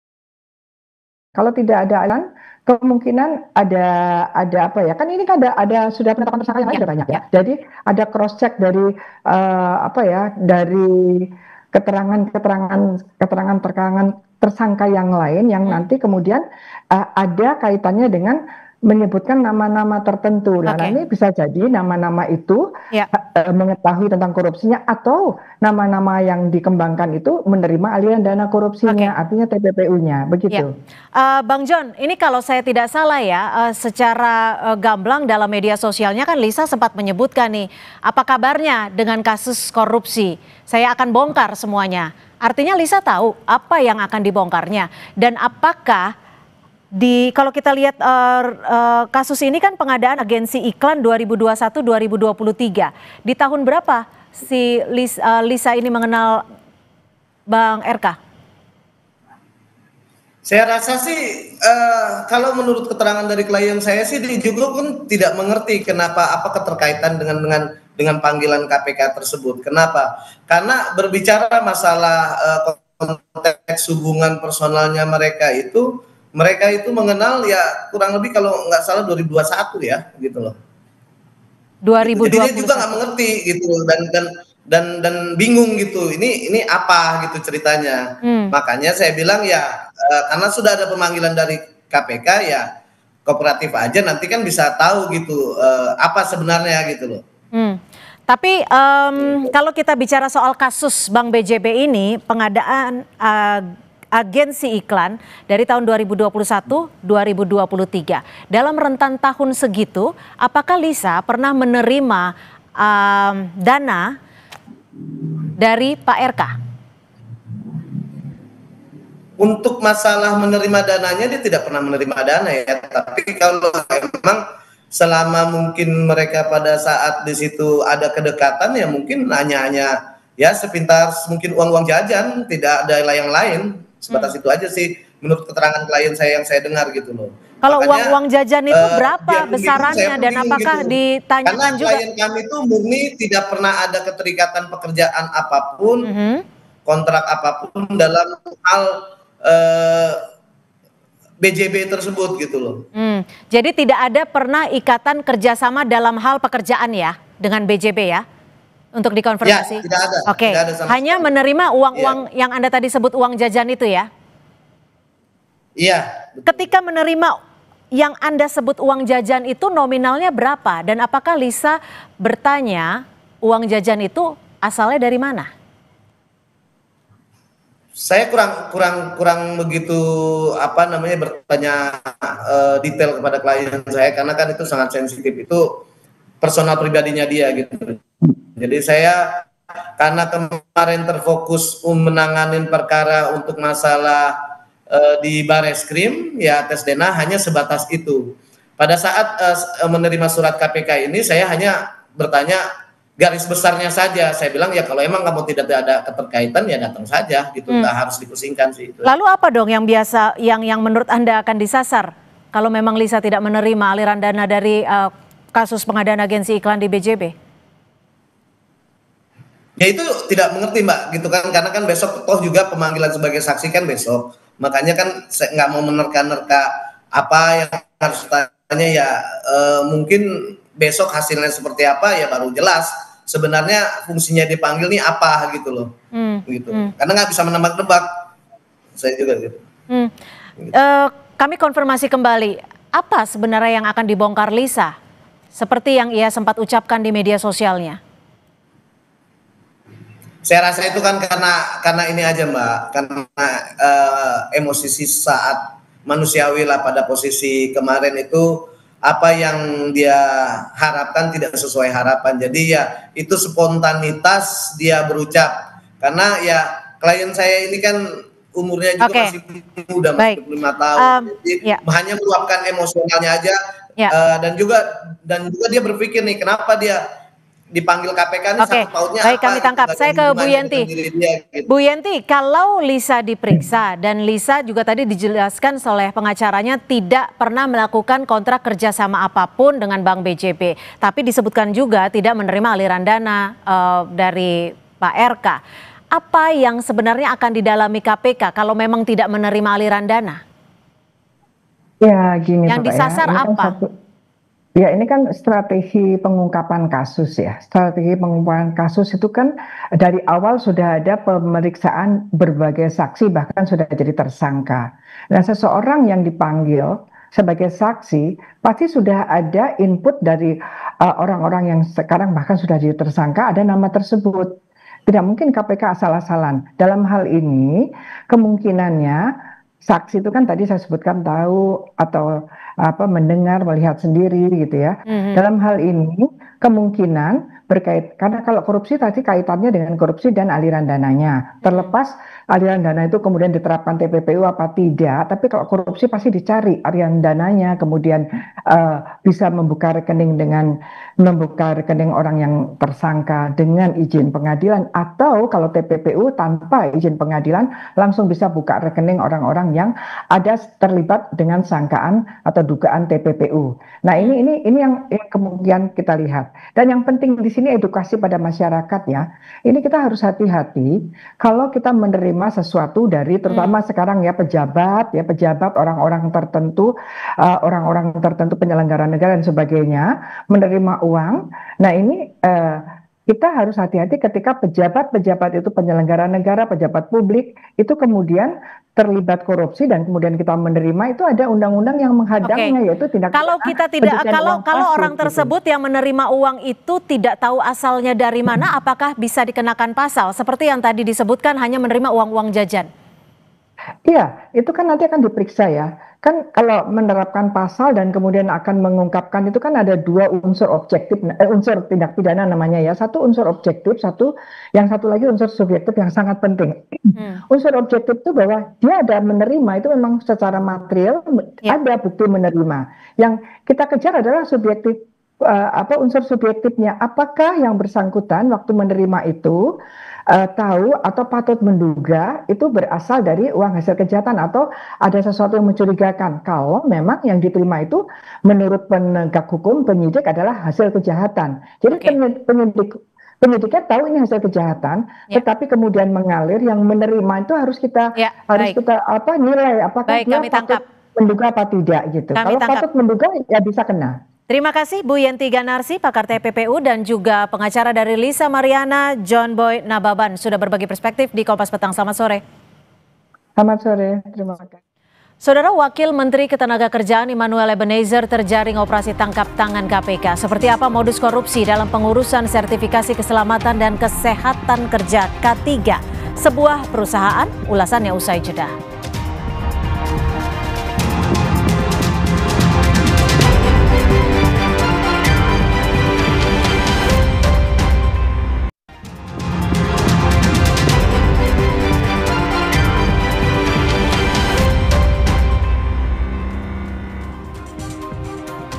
Kalau tidak ada aliran, kemungkinan ada apa ya? Kan ini kan ada sudah penetapan tersangka yang lain sudah banyak ya. Jadi ada cross check dari dari keterangan tersangka yang lain yang nanti kemudian ada kaitannya dengan menyebutkan nama-nama tertentu. Nah, ini bisa jadi nama-nama itu mengetahui tentang korupsinya, atau nama-nama yang dikembangkan itu menerima aliran dana korupsinya, artinya TPPU-nya, begitu. Bang John, ini kalau saya tidak salah ya, secara gamblang dalam media sosialnya kan Lisa sempat menyebutkan nih, apa kabarnya dengan kasus korupsi? Saya akan bongkar semuanya. Artinya Lisa tahu apa yang akan dibongkarnya, dan apakah kalau kita lihat kasus ini kan pengadaan agensi iklan 2021-2023. Di tahun berapa si Lisa ini mengenal Bang RK? Saya rasa sih kalau menurut keterangan dari klien saya sih dia juga pun tidak mengerti kenapa apa keterkaitan dengan panggilan KPK tersebut. Kenapa? Karena berbicara masalah konteks hubungan personalnya mereka itu mengenal ya kurang lebih kalau nggak salah 2021 ya gitu loh. 2021. Jadi dia juga nggak mengerti gitu dan bingung gitu. Ini apa gitu ceritanya. Makanya saya bilang ya karena sudah ada pemanggilan dari KPK ya kooperatif aja nanti kan bisa tahu gitu apa sebenarnya gitu loh. Tapi kalau kita bicara soal kasus Bank BJB ini, pengadaan agensi iklan dari tahun 2021-2023. Dalam rentan tahun segitu, apakah Lisa pernah menerima dana dari Pak RK? Untuk masalah menerima dananya dia tidak pernah menerima dana ya. Tapi kalau memang selama mungkin mereka pada saat di situ ada kedekatan ya mungkin hanya ya sepintar mungkin uang jajan, tidak ada yang lain. Sebatas itu aja sih menurut keterangan klien saya yang saya dengar gitu loh. Kalau uang jajan itu berapa besarannya dan apakah gitu. ditanyakan Karena juga? klien kami itu murni tidak pernah ada keterikatan pekerjaan apapun, kontrak apapun dalam hal BJB tersebut gitu loh. Jadi tidak ada pernah ikatan kerjasama dalam hal pekerjaan ya dengan BJB ya? Untuk dikonfirmasi? Ya, tidak ada. Oke, Tidak ada sama hanya sekali. menerima uang-uang yang Anda tadi sebut uang jajan itu ya? Iya. Ketika menerima yang Anda sebut uang jajan itu nominalnya berapa? Dan apakah Lisa bertanya uang jajan itu asalnya dari mana? Saya kurang begitu bertanya detail kepada klien saya karena kan itu sangat sensitif, itu personal pribadinya dia gitu. Jadi saya karena kemarin terfokus menanganin perkara untuk masalah di Bareskrim ya tes DNA hanya sebatas itu. Pada saat menerima surat KPK ini saya hanya bertanya garis besarnya saja. Saya bilang ya kalau emang kamu tidak ada keterkaitan ya datang saja gitu, nggak harus dipusingkan sih itu. Lalu apa dong yang biasa yang menurut Anda akan disasar kalau memang Lisa tidak menerima aliran dana dari kasus pengadaan agensi iklan di BJB? Ya itu tidak mengerti Mbak gitu kan, karena kan besok toh juga pemanggilan sebagai saksi kan besok. Makanya kan saya nggak mau menerka-nerka apa yang harus tanya ya mungkin besok hasilnya seperti apa ya baru jelas sebenarnya fungsinya dipanggil nih apa gitu loh. Gitu. Karena nggak bisa menebak-nebak. Saya juga gitu. Kami konfirmasi kembali, apa sebenarnya yang akan dibongkar Lisa? Seperti yang ia sempat ucapkan di media sosialnya. Saya rasa itu kan karena ini aja Mbak, karena emosi saat manusiawi lah pada posisi kemarin itu apa yang dia harapkan tidak sesuai harapan. Jadi ya itu spontanitas dia berucap. Karena ya klien saya ini kan umurnya juga masih muda, masih 25 tahun. Jadi hanya meluapkan emosionalnya aja dan juga dia berpikir nih kenapa dia dipanggil KPK ini sangkut pautnya baik, apa? kami tangkap. Saya ke Bu Yenti. Gitu. Bu Yenti, kalau Lisa diperiksa dan Lisa juga tadi dijelaskan oleh pengacaranya tidak pernah melakukan kontrak kerjasama apapun dengan Bank BJB, tapi disebutkan juga tidak menerima aliran dana dari Pak RK. Apa yang sebenarnya akan didalami KPK kalau memang tidak menerima aliran dana? Ya gini yang Pak, disasar ya, apa? Ya ini kan strategi pengungkapan kasus ya. Strategi pengungkapan kasus itu kan dari awal sudah ada pemeriksaan berbagai saksi bahkan sudah jadi tersangka. Nah seseorang yang dipanggil sebagai saksi pasti sudah ada input dari orang-orang yang sekarang bahkan sudah jadi tersangka ada nama tersebut. Tidak mungkin KPK asal-asalan. Dalam hal ini kemungkinannya saksi itu kan tadi saya sebutkan tahu atau mendengar, melihat sendiri gitu ya. Dalam hal ini kemungkinan karena kalau korupsi tadi kaitannya dengan korupsi dan aliran dananya. Terlepas aliran dana itu kemudian diterapkan TPPU apa tidak, tapi kalau korupsi pasti dicari aliran dananya, kemudian bisa membuka rekening orang yang tersangka dengan izin pengadilan, atau kalau TPPU tanpa izin pengadilan langsung bisa buka rekening orang-orang yang ada terlibat dengan sangkaan atau dugaan TPPU. Nah, ini yang kemudian kita lihat. Dan yang penting di sini edukasi pada masyarakat ya. Ini kita harus hati-hati kalau kita menerima sesuatu dari terutama sekarang ya pejabat orang-orang tertentu penyelenggara negara dan sebagainya menerima uang. Nah, ini kita harus hati-hati ketika pejabat-pejabat itu penyelenggara negara, pejabat publik itu kemudian terlibat korupsi dan kemudian kita menerima, itu ada undang-undang yang menghadangnya, yaitu tindak pidana kalau orang tersebut yang menerima uang itu tidak tahu asalnya dari mana, apakah bisa dikenakan pasal seperti yang tadi disebutkan hanya menerima uang-uang jajan? Iya, itu kan nanti akan diperiksa ya. Kan kalau menerapkan pasal dan kemudian akan mengungkapkan itu kan ada dua unsur objektif, unsur tindak pidana namanya ya. Satu unsur objektif, yang satu lagi unsur subjektif yang sangat penting. Unsur objektif itu bahwa dia ada menerima, itu memang secara material ada bukti menerima. Yang kita kejar adalah subjektif, unsur subjektifnya. Apakah yang bersangkutan waktu menerima itu tahu atau patut menduga itu berasal dari uang hasil kejahatan atau ada sesuatu yang mencurigakan kalau memang yang diterima itu menurut penegak hukum penyidik adalah hasil kejahatan. Jadi penyidiknya tahu ini hasil kejahatan, tetapi kemudian mengalir, yang menerima itu harus kita nilai apakah dia patut menduga apa tidak gitu. Kalau patut menduga ya bisa kena. Terima kasih Bu Yenti Ganarsi, pakar TPPU, dan juga pengacara dari Lisa Mariana, John Boy Nababan sudah berbagi perspektif di Kompas Petang. Selamat sore. Selamat sore, terima kasih. Saudara, Wakil Menteri Ketenagakerjaan Immanuel Ebenezer terjaring operasi tangkap tangan KPK. Seperti apa modus korupsi dalam pengurusan sertifikasi keselamatan dan kesehatan kerja K3 sebuah perusahaan? Ulasannya usai jeda.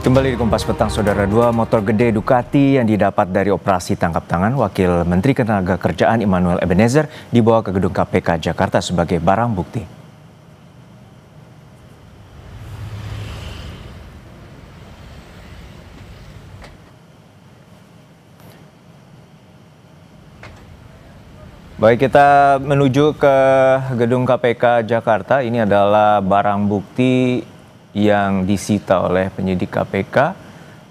Kembali di Kompas Petang, Saudara. 2 motor gede Ducati yang didapat dari operasi tangkap tangan Wakil Menteri Ketenagakerjaan Immanuel Ebenezer dibawa ke gedung KPK Jakarta sebagai barang bukti. Baik, kita menuju ke gedung KPK Jakarta. Ini adalah barang bukti yang disita oleh penyidik KPK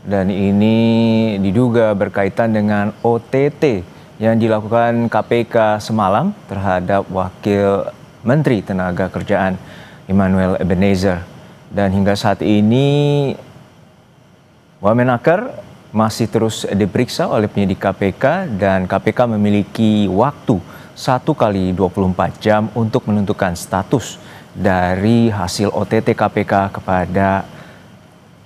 dan ini diduga berkaitan dengan OTT yang dilakukan KPK semalam terhadap Wakil Menteri Tenaga-Kerjaan Immanuel Ebenezer. Dan hingga saat ini Wamenaker masih terus diperiksa oleh penyidik KPK dan KPK memiliki waktu 1 kali 24 jam untuk menentukan status dari hasil OTT KPK kepada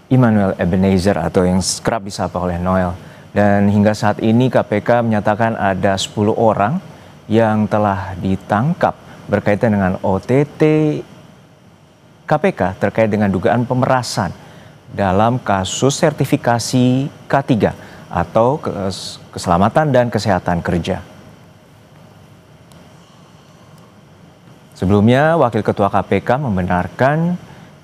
Immanuel Ebenezer atau yang kerap disapa oleh Noel. Dan hingga saat ini KPK menyatakan ada 10 orang yang telah ditangkap berkaitan dengan OTT KPK terkait dengan dugaan pemerasan dalam kasus sertifikasi K3 atau keselamatan dan kesehatan kerja. Sebelumnya, Wakil Ketua KPK membenarkan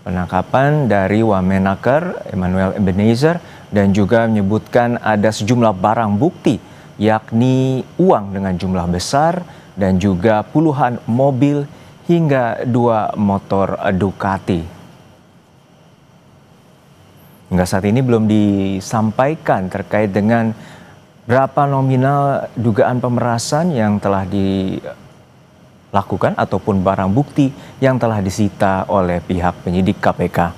penangkapan dari Wamenaker Immanuel Ebenezer dan juga menyebutkan ada sejumlah barang bukti, yakni uang dengan jumlah besar dan juga puluhan mobil hingga 2 motor Ducati. Hingga saat ini belum disampaikan terkait dengan berapa nominal dugaan pemerasan yang telah dilakukan ataupun barang bukti yang telah disita oleh pihak penyidik KPK.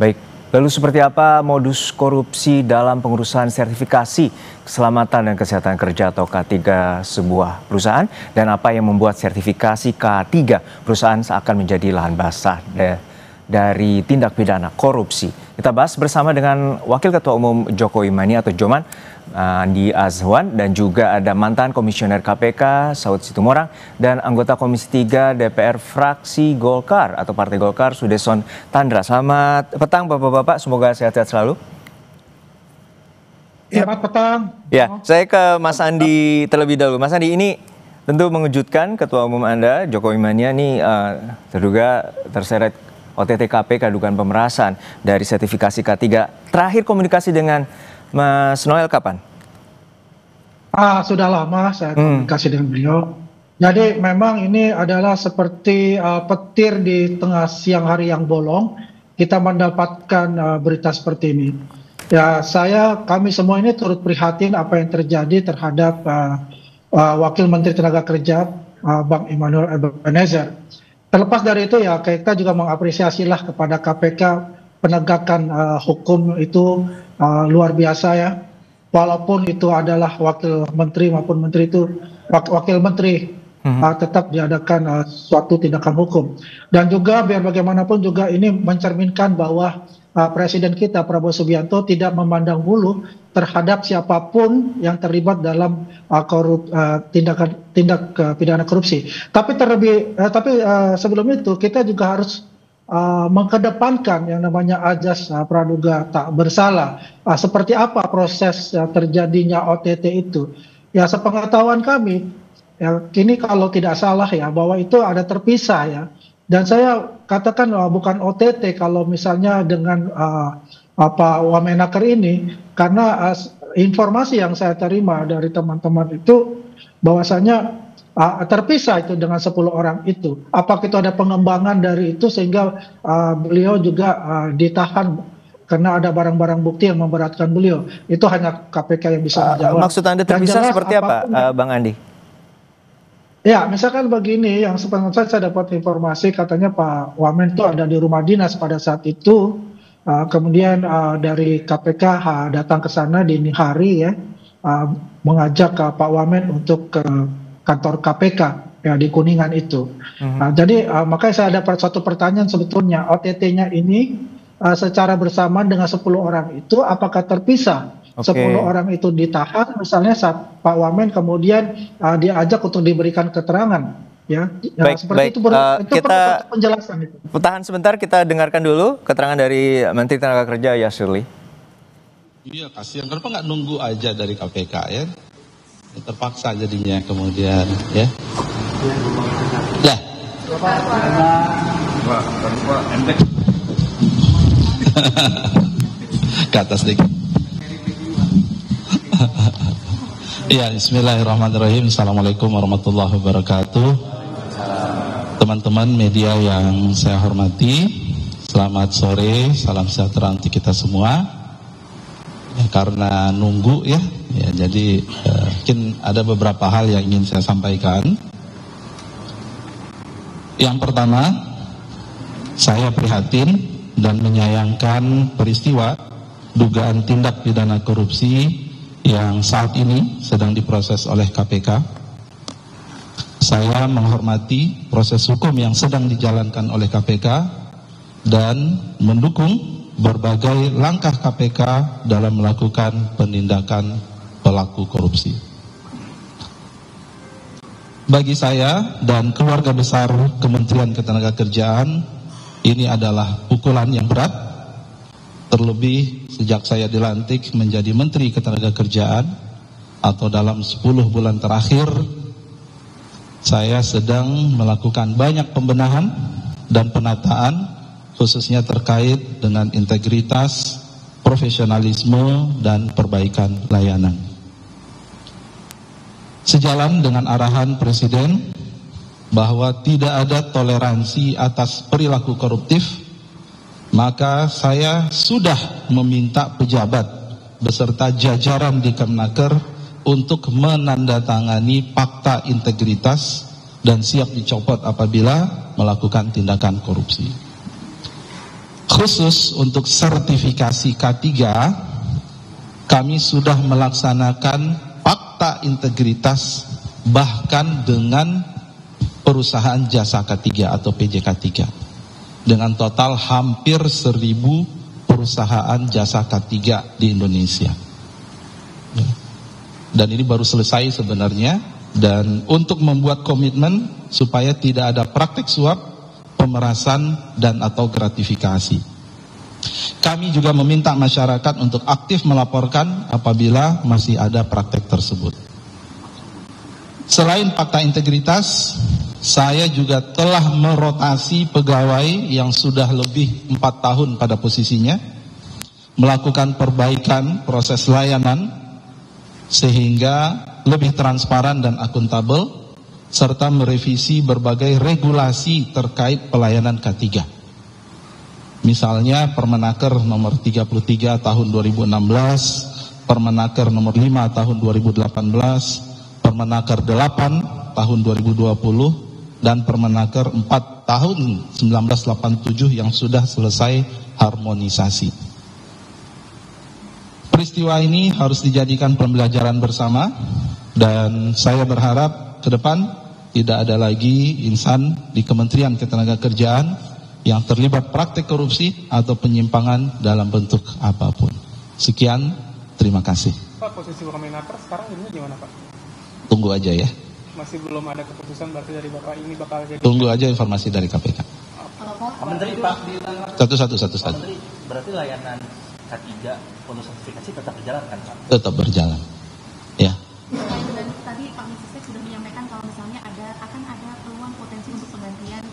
Baik, lalu seperti apa modus korupsi dalam pengurusan sertifikasi keselamatan dan kesehatan kerja atau K3 sebuah perusahaan, dan apa yang membuat sertifikasi K3 perusahaan seakan menjadi lahan basah dari tindak pidana korupsi. Kita bahas bersama dengan Wakil Ketua Umum Jokowi Mania atau Joman, Andi Azwan, dan juga ada mantan Komisioner KPK Saud Situmorang dan anggota Komisi 3 DPR fraksi Golkar atau Partai Golkar Sudesson Tandra. Selamat petang Bapak-bapak, semoga sehat-sehat selalu. Selamat petang. Ya, saya ke Mas Andi terlebih dahulu. Mas Andi, ini tentu mengejutkan Ketua Umum Anda, Jokowi Mania, nih terduga terseret OTT KPK dugaan pemerasan dari sertifikasi K3. Terakhir komunikasi dengan Mas Noel kapan? Sudah lama saya komunikasi dengan beliau. Jadi memang ini adalah seperti petir di tengah siang hari yang bolong. Kita mendapatkan berita seperti ini. Ya, kami semua ini turut prihatin apa yang terjadi terhadap Wakil Menteri Tenaga Kerja Bang Immanuel Ebenezer. Terlepas dari itu ya, kita juga mengapresiasilah kepada KPK penegakan hukum itu luar biasa ya. Walaupun itu adalah wakil menteri maupun menteri itu wakil menteri tetap diadakan suatu tindakan hukum. Dan juga biar bagaimanapun juga ini mencerminkan bahwa Presiden kita Prabowo Subianto tidak memandang bulu terhadap siapapun yang terlibat dalam tindak pidana korupsi. Tapi sebelum itu kita juga harus mengedepankan yang namanya azas praduga tak bersalah. Seperti apa proses terjadinya OTT itu? Ya, sepengetahuan kami, ya, kini kalau tidak salah ya bahwa itu ada terpisah ya. Dan saya katakan bukan OTT kalau misalnya dengan Wamenaker ini, karena informasi yang saya terima dari teman-teman itu bahwasanya terpisah itu dengan 10 orang itu. Apakah itu ada pengembangan dari itu sehingga beliau juga ditahan karena ada barang-barang bukti yang memberatkan beliau. Itu hanya KPK yang bisa menjawab. Maksud Anda terpisah seperti apa, Bang Andi? Ya, misalkan begini, yang sebenarnya saya dapat informasi katanya Pak Wamen itu ada di rumah dinas pada saat itu. Kemudian dari KPK datang ke sana dini hari ya, mengajak Pak Wamen untuk ke kantor KPK ya di Kuningan itu. Jadi makanya saya ada suatu pertanyaan sebetulnya, OTT-nya ini secara bersamaan dengan 10 orang itu apakah terpisah? 10 orang itu ditahan misalnya saat Pak Wamen kemudian diajak untuk diberikan keterangan ya. Seperti itu kita penjelasan itu. Tahan sebentar, kita dengarkan dulu keterangan dari Menteri Tenaga Kerja Yasirli. Iya, kasihan. Kenapa nggak nunggu aja dari KPK ya? Terpaksa jadinya kemudian ya. Lah. Ke atas dikit. Ya, bismillahirrahmanirrahim. Assalamualaikum warahmatullahi wabarakatuh. Teman-teman media yang saya hormati, selamat sore, salam sejahtera untuk kita semua. Ya, karena nunggu ya jadi mungkin ada beberapa hal yang ingin saya sampaikan. Yang pertama, saya prihatin dan menyayangkan peristiwa dugaan tindak pidana korupsi yang saat ini sedang diproses oleh KPK. Saya menghormati proses hukum yang sedang dijalankan oleh KPK dan mendukung berbagai langkah KPK dalam melakukan penindakan pelaku korupsi. Bagi saya dan keluarga besar Kementerian Ketenagakerjaan, ini adalah pukulan yang berat. Terlebih sejak saya dilantik menjadi Menteri Ketenagakerjaan atau dalam 10 bulan terakhir, saya sedang melakukan banyak pembenahan dan penataan khususnya terkait dengan integritas, profesionalisme, dan perbaikan layanan. Sejalan dengan arahan Presiden bahwa tidak ada toleransi atas perilaku koruptif, maka saya sudah meminta pejabat beserta jajaran di Kemenaker untuk menandatangani fakta integritas dan siap dicopot apabila melakukan tindakan korupsi. Khusus untuk sertifikasi K3, kami sudah melaksanakan fakta integritas bahkan dengan perusahaan jasa K3 atau PJK3. dengan total hampir 1.000 perusahaan jasa K3 di Indonesia. Dan ini baru selesai sebenarnya, dan untuk membuat komitmen supaya tidak ada praktik suap, pemerasan, dan atau gratifikasi. Kami juga meminta masyarakat untuk aktif melaporkan apabila masih ada praktek tersebut. Selain fakta integritas, saya juga telah merotasi pegawai yang sudah lebih 4 tahun pada posisinya, melakukan perbaikan proses layanan sehingga lebih transparan dan akuntabel, serta merevisi berbagai regulasi terkait pelayanan K3. Misalnya Permenaker nomor 33 tahun 2016, Permenaker nomor 5 tahun 2018, Permenaker 8 tahun 2020, dan Permenaker 4 tahun 1987 yang sudah selesai harmonisasi. Peristiwa ini harus dijadikan pembelajaran bersama, dan saya berharap ke depan tidak ada lagi insan di Kementerian Ketenagakerjaan yang terlibat praktik korupsi atau penyimpangan dalam bentuk apapun. Sekian, terima kasih. Pak, posisi Permenaker sekarang ini gimana, Pak? Tunggu aja ya. Masih belum ada keputusan berarti dari Bapak ini bakal jadi... Tunggu aja informasi dari KPK. Pak Menteri, Pak bilang... Satu. Pak Menteri, berarti layanan K3 untuk sertifikasi tetap berjalan kan, Pak? Tetap berjalan, ya. Tadi Pak Mensesnek sudah menyampaikan kalau misalnya akan ada peluang potensi untuk penggantian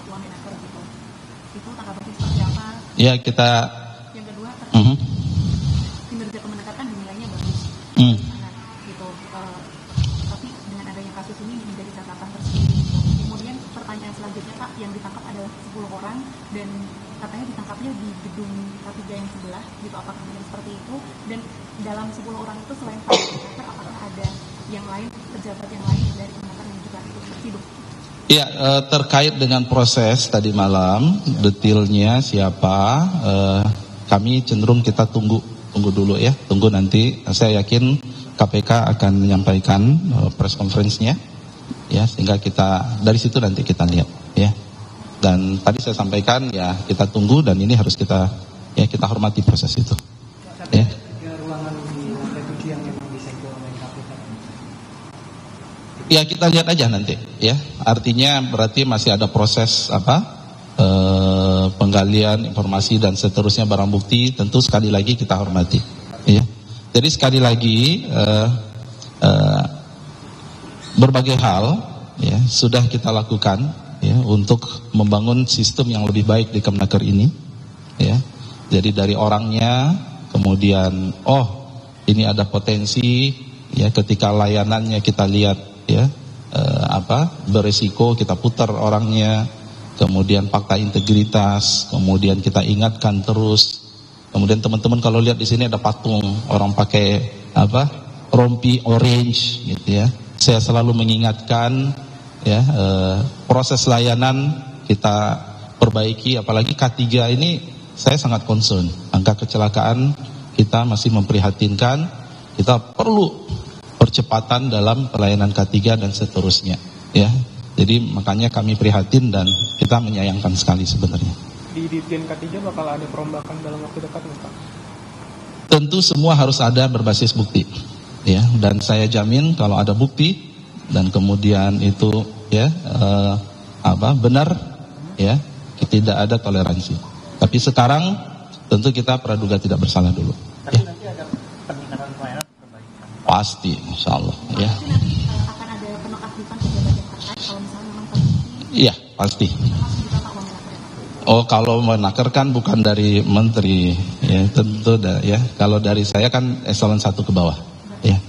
uang Menaker gitu. Itu tanggapannya seperti apa? Ya, kita... Yang kedua, kinerja Kemenaker kan dinilainya bagus. Nah, gitu. Tapi dengan adanya kasus ini menjadi catatan tersendiri. Kemudian pertanyaan selanjutnya, Pak, yang ditangkap adalah 10 orang dan katanya ditangkapnya di gedung K3 yang sebelah, gitu. Apakah benar seperti itu? Dan dalam 10 orang itu selain Pak Menaker, apakah ada yang lain, pejabat yang lain dari Kemenaker yang juga ikut terlibat? Ya, terkait dengan proses tadi malam, detailnya siapa, kami cenderung kita tunggu dulu ya, tunggu nanti. Saya yakin KPK akan menyampaikan press conference-nya, ya, sehingga kita dari situ nanti kita lihat, ya. Dan tadi saya sampaikan ya kita tunggu, dan ini harus kita hormati proses itu. Ya. Ya, kita lihat aja nanti, ya. Artinya berarti masih ada proses penggalian informasi dan seterusnya barang bukti. Tentu sekali lagi kita hormati, ya. Jadi sekali lagi berbagai hal ya sudah kita lakukan ya untuk membangun sistem yang lebih baik di Kemenaker ini, ya. Jadi dari orangnya, kemudian ini ada potensi ya ketika layanannya kita lihat ya beresiko, kita putar orangnya, kemudian fakta integritas, kemudian kita ingatkan terus. Kemudian teman-teman kalau lihat di sini ada patung orang pakai rompi orange gitu ya. Saya selalu mengingatkan ya proses layanan kita perbaiki, apalagi K3 ini saya sangat concern. Angka kecelakaan kita masih memprihatinkan, kita perlu percepatan dalam pelayanan K3 dan seterusnya, ya. Jadi makanya kami prihatin dan kita menyayangkan sekali sebenarnya. Di Ditjen K3 bakal ada perombakan dalam waktu dekat, Pak? Tentu semua harus ada berbasis bukti, ya. Dan saya jamin kalau ada bukti dan kemudian itu ya benar, ya, tidak ada toleransi. Tapi sekarang tentu kita praduga tidak bersalah dulu. Tapi ya. Nanti ada peningkatan pelayanan perbaikan. Pasti, insya Allah, ya. Akan ada penonaktifan pejabat yang terkait kalau misalnya memang terbukti? Iya, pasti. Oh, kalau Menaker kan bukan dari menteri, ya tentu ya. Kalau dari saya kan eselon 1 ke bawah, ya.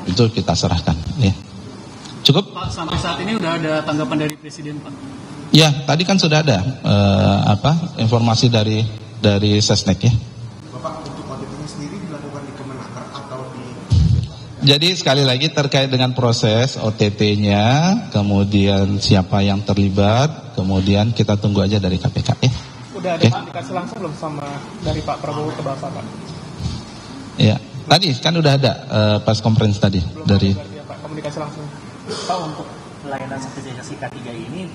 Itu kita serahkan, ya. Cukup? Pak, sampai saat ini udah ada tanggapan dari Presiden, Pak? Ya, tadi kan sudah ada informasi dari Sesnek, ya. Bapak, untuk audit ini sendiri dilakukan di Kemenaker atau di... Jadi sekali lagi terkait dengan proses OTT-nya, kemudian siapa yang terlibat, kemudian kita tunggu aja dari KPK, ya. Udah ada komunikasi langsung belum sama dari Pak Prabowo ke Bapak, Pak? Ya, tadi kan udah ada press conference tadi belum dari Pak, komunikasi langsung. Pak, untuk pelayanan sertifikasi K3 ini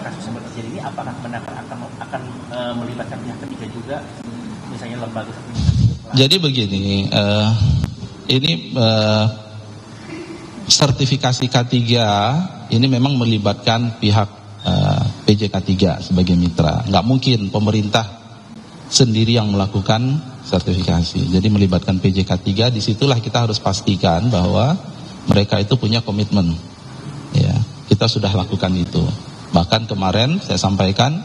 kasus seperti ini, apakah Kemenaker akan melibatkan pihak ketiga juga, misalnya lembaga sertifikasi? Jadi begini, ini sertifikasi K3 ini memang melibatkan pihak PJK3 sebagai mitra. Nggak mungkin pemerintah sendiri yang melakukan sertifikasi. Jadi melibatkan PJK3, disitulah kita harus pastikan bahwa mereka itu punya komitmen. Ya, kita sudah lakukan itu. Bahkan kemarin saya sampaikan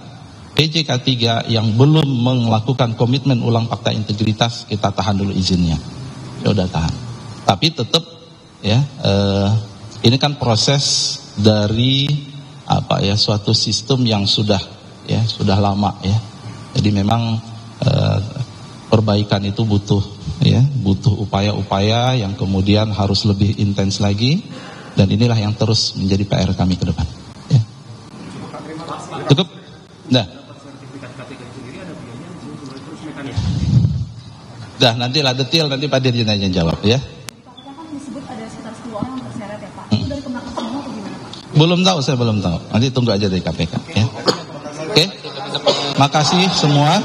PJK3 yang belum melakukan komitmen ulang fakta integritas, kita tahan dulu izinnya. Ya udah tahan. Tapi tetap ya, ini kan proses dari suatu sistem yang sudah lama ya. Jadi memang perbaikan itu butuh upaya-upaya yang kemudian harus lebih intens lagi, dan inilah yang terus menjadi PR kami ke depan. Ya. Cukup? Dah, nantilah detail nanti Pak Dirjen aja jawab ya. Belum tahu, saya belum tahu. Nanti tunggu aja dari KPK ya. Oke. Makasih semua.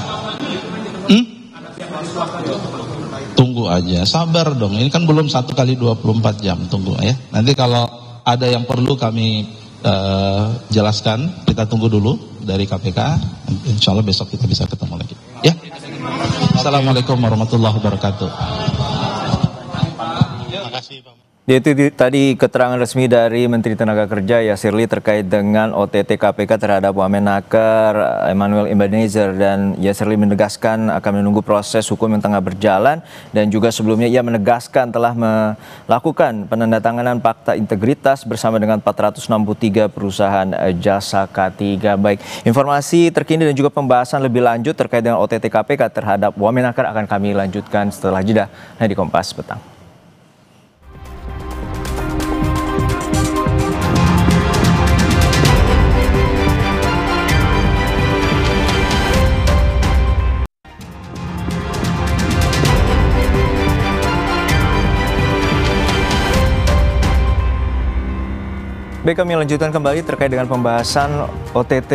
Tunggu aja, sabar dong. Ini kan belum 1 kali 24 jam, tunggu ya. Nanti kalau ada yang perlu kami jelaskan, kita tunggu dulu dari KPK. Insya Allah besok kita bisa ketemu lagi. Ya. Assalamualaikum warahmatullahi wabarakatuh. Itu tadi keterangan resmi dari Menteri Tenaga Kerja Yasir Ly terkait dengan OTT KPK terhadap Wamenaker Emmanuel Ebenezer, dan Yasir Ly menegaskan akan menunggu proses hukum yang tengah berjalan, dan juga sebelumnya ia menegaskan telah melakukan penandatanganan fakta integritas bersama dengan 463 perusahaan jasa K3. Baik, informasi terkini dan juga pembahasan lebih lanjut terkait dengan OTT KPK terhadap Wamenaker akan kami lanjutkan setelah jeda di Kompas Petang. Baik, kami lanjutkan kembali terkait dengan pembahasan OTT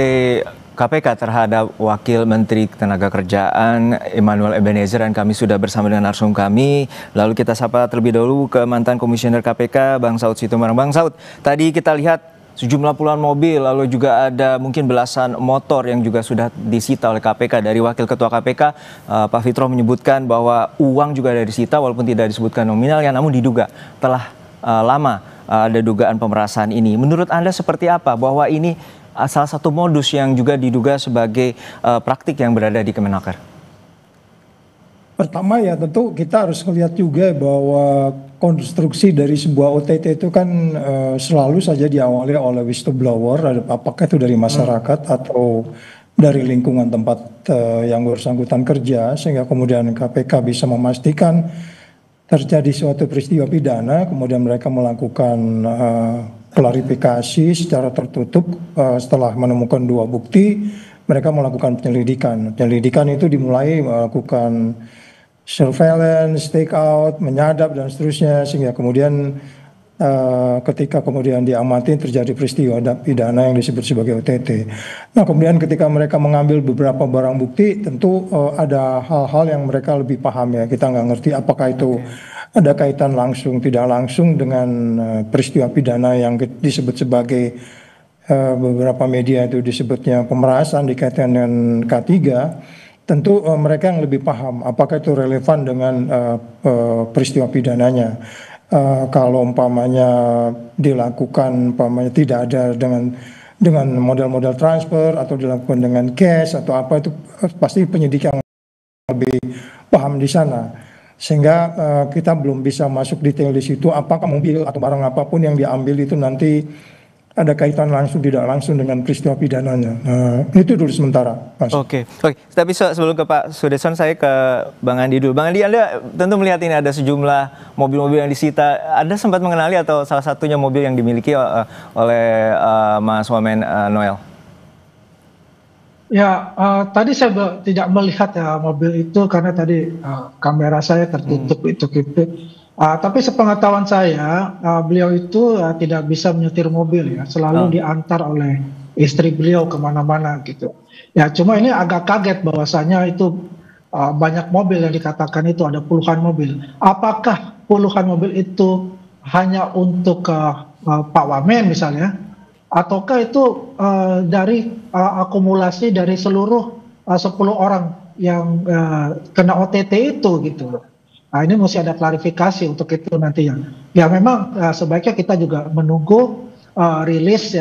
KPK terhadap Wakil Menteri Ketenagakerjaan Emmanuel Ebenezer, dan kami sudah bersama dengan narsum kami. Lalu kita sapa terlebih dahulu ke mantan Komisioner KPK Bang Saud Situmorang. Bang Saud, tadi kita lihat sejumlah puluhan mobil, lalu juga ada mungkin belasan motor yang juga sudah disita oleh KPK. Dari Wakil Ketua KPK, Pak Fitro menyebutkan bahwa uang juga ada disita walaupun tidak disebutkan nominalnya, namun diduga telah lama ada dugaan pemerasan ini. Menurut Anda seperti apa bahwa ini salah satu modus yang juga diduga sebagai praktik yang berada di Kemenaker? Pertama ya tentu kita harus melihat juga bahwa konstruksi dari sebuah OTT itu kan selalu saja diawali oleh whistleblower, apakah itu dari masyarakat atau dari lingkungan tempat yang bersangkutan kerja, sehingga kemudian KPK bisa memastikan terjadi suatu peristiwa pidana, kemudian mereka melakukan klarifikasi secara tertutup. Setelah menemukan 2 bukti, mereka melakukan penyelidikan. Penyelidikan itu dimulai melakukan surveillance, take out, menyadap dan seterusnya, sehingga kemudian ketika kemudian diamati terjadi peristiwa pidana yang disebut sebagai OTT. Nah, kemudian ketika mereka mengambil beberapa barang bukti, tentu ada hal-hal yang mereka lebih paham ya. Kita nggak ngerti apakah itu ada kaitan langsung tidak langsung dengan peristiwa pidana yang disebut sebagai beberapa media itu disebutnya pemerasan dikaitkan dengan K3. Tentu mereka yang lebih paham apakah itu relevan dengan peristiwa pidananya. Kalau umpamanya dilakukan umpamanya tidak ada dengan model-model transfer atau dilakukan dengan cash atau apa, itu pasti penyidik yang lebih paham di sana, sehingga kita belum bisa masuk detail di situ apakah mobil atau barang apapun yang diambil itu nanti ada kaitan langsung tidak langsung dengan peristiwa pidananya. Itu dulu sementara, Mas. Oke. Tapi sebelum ke Pak Sudeson, saya ke Bang Andi dulu. Bang Andi, Anda tentu melihat ini ada sejumlah mobil-mobil yang disita. Anda sempat mengenali atau salah satunya mobil yang dimiliki oleh Mas Wamen Noel? Ya, tadi saya tidak melihat ya mobil itu karena tadi kamera saya tertutup itu. Tapi sepengetahuan saya, beliau itu tidak bisa menyetir mobil ya, selalu diantar oleh istri beliau kemana-mana gitu. Ya cuma ini agak kaget bahwasanya itu banyak mobil yang dikatakan itu ada puluhan mobil. Apakah puluhan mobil itu hanya untuk Pak Wamen misalnya, ataukah itu dari akumulasi dari seluruh 10 orang yang kena OTT itu gitu. Nah ini mesti ada klarifikasi untuk itu nantinya. Ya memang sebaiknya kita juga menunggu rilis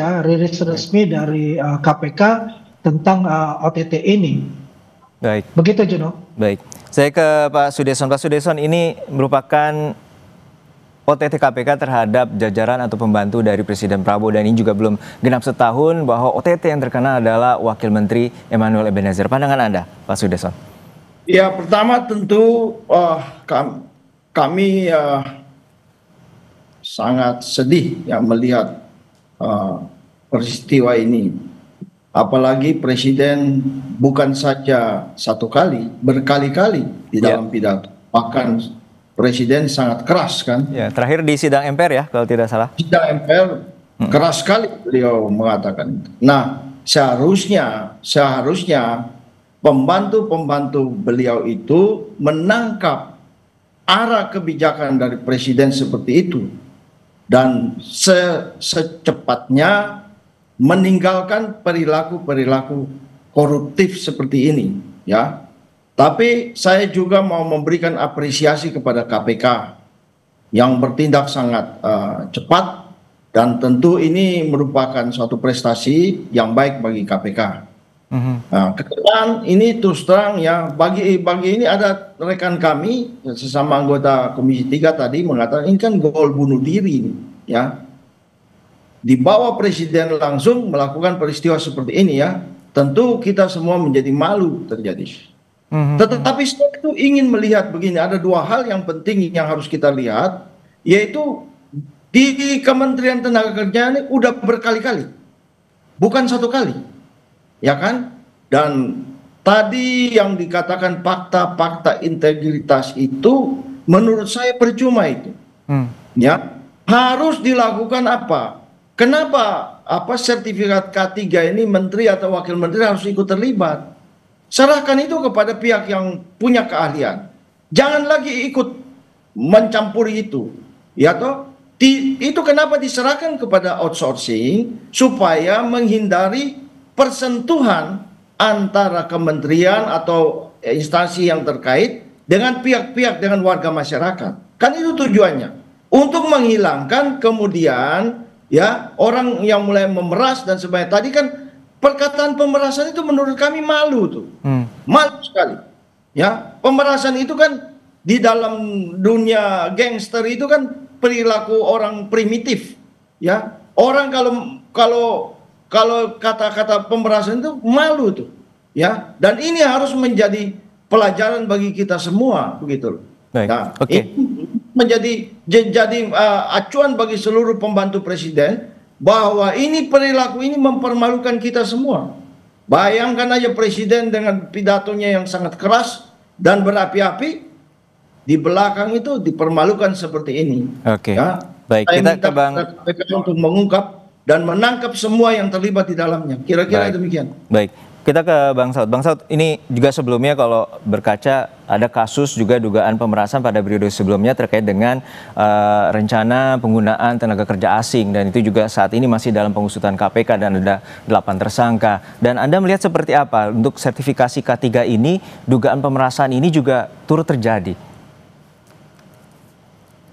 resmi dari KPK tentang OTT ini. Baik. Begitu Juno. Baik. Saya ke Pak Sudeson. Pak Sudeson, ini merupakan OTT KPK terhadap jajaran atau pembantu dari Presiden Prabowo, dan ini juga belum genap setahun bahwa OTT yang terkena adalah Wakil Menteri Emmanuel Ebenezer. Pandangan Anda, Pak Sudeson? Ya, pertama tentu kami sangat sedih ya melihat peristiwa ini. Apalagi Presiden bukan saja satu kali, berkali-kali di dalam pidato. Bahkan Presiden sangat keras kan. Ya, terakhir di sidang MPR ya kalau tidak salah. Sidang MPR keras sekali beliau mengatakan itu. Nah, seharusnya pembantu-pembantu beliau itu menangkap arah kebijakan dari Presiden seperti itu dan secepatnya meninggalkan perilaku-perilaku koruptif seperti ini ya. Tapi saya juga mau memberikan apresiasi kepada KPK yang bertindak sangat cepat, dan tentu ini merupakan suatu prestasi yang baik bagi KPK. Nah, ke depan ini terus terang ya, bagi ini ada rekan kami sesama anggota Komisi 3 tadi mengatakan ini kan gol bunuh diri ya. Dibawa Presiden langsung melakukan peristiwa seperti ini ya, tentu kita semua menjadi malu terjadi. Tetapi saya itu ingin melihat begini, ada dua hal yang penting yang harus kita lihat, yaitu di Kementerian Tenaga Kerja ini udah berkali-kali, bukan satu kali, ya kan? Dan tadi yang dikatakan fakta-fakta integritas itu, menurut saya percuma itu, ya harus dilakukan apa? Kenapa sertifikat K3 ini menteri atau wakil menteri harus ikut terlibat? Serahkan itu kepada pihak yang punya keahlian. Jangan lagi ikut mencampuri itu. Ya toh? Itu kenapa diserahkan kepada outsourcing supaya menghindari persentuhan antara kementerian atau instansi yang terkait dengan pihak-pihak, dengan warga masyarakat. Kan itu tujuannya. Untuk menghilangkan kemudian ya orang yang mulai memeras dan sebagainya. Tadi kan perkataan pemerasan itu menurut kami malu tuh, malu sekali. Ya, pemerasan itu kan di dalam dunia gangster itu kan perilaku orang primitif. Ya, orang kalau kata-kata pemerasan itu malu tuh. Ya, dan ini harus menjadi pelajaran bagi kita semua, begitu loh. Nah, ini menjadi acuan bagi seluruh pembantu Presiden. Bahwa ini perilaku ini mempermalukan kita semua. Bayangkan aja Presiden dengan pidatonya yang sangat keras dan berapi-api, di belakang itu dipermalukan seperti ini. Oke. Ya, baik. saya Kita minta ke Bang KPK untuk mengungkap dan menangkap semua yang terlibat di dalamnya. Kira-kira demikian. Baik. Kita ke Bang Saud. Bang Saud, ini juga sebelumnya kalau berkaca ada kasus juga dugaan pemerasan pada periode sebelumnya terkait dengan rencana penggunaan tenaga kerja asing, dan itu juga saat ini masih dalam pengusutan KPK dan ada 8 tersangka. Dan Anda melihat seperti apa untuk sertifikasi K3 ini, dugaan pemerasan ini juga turut terjadi?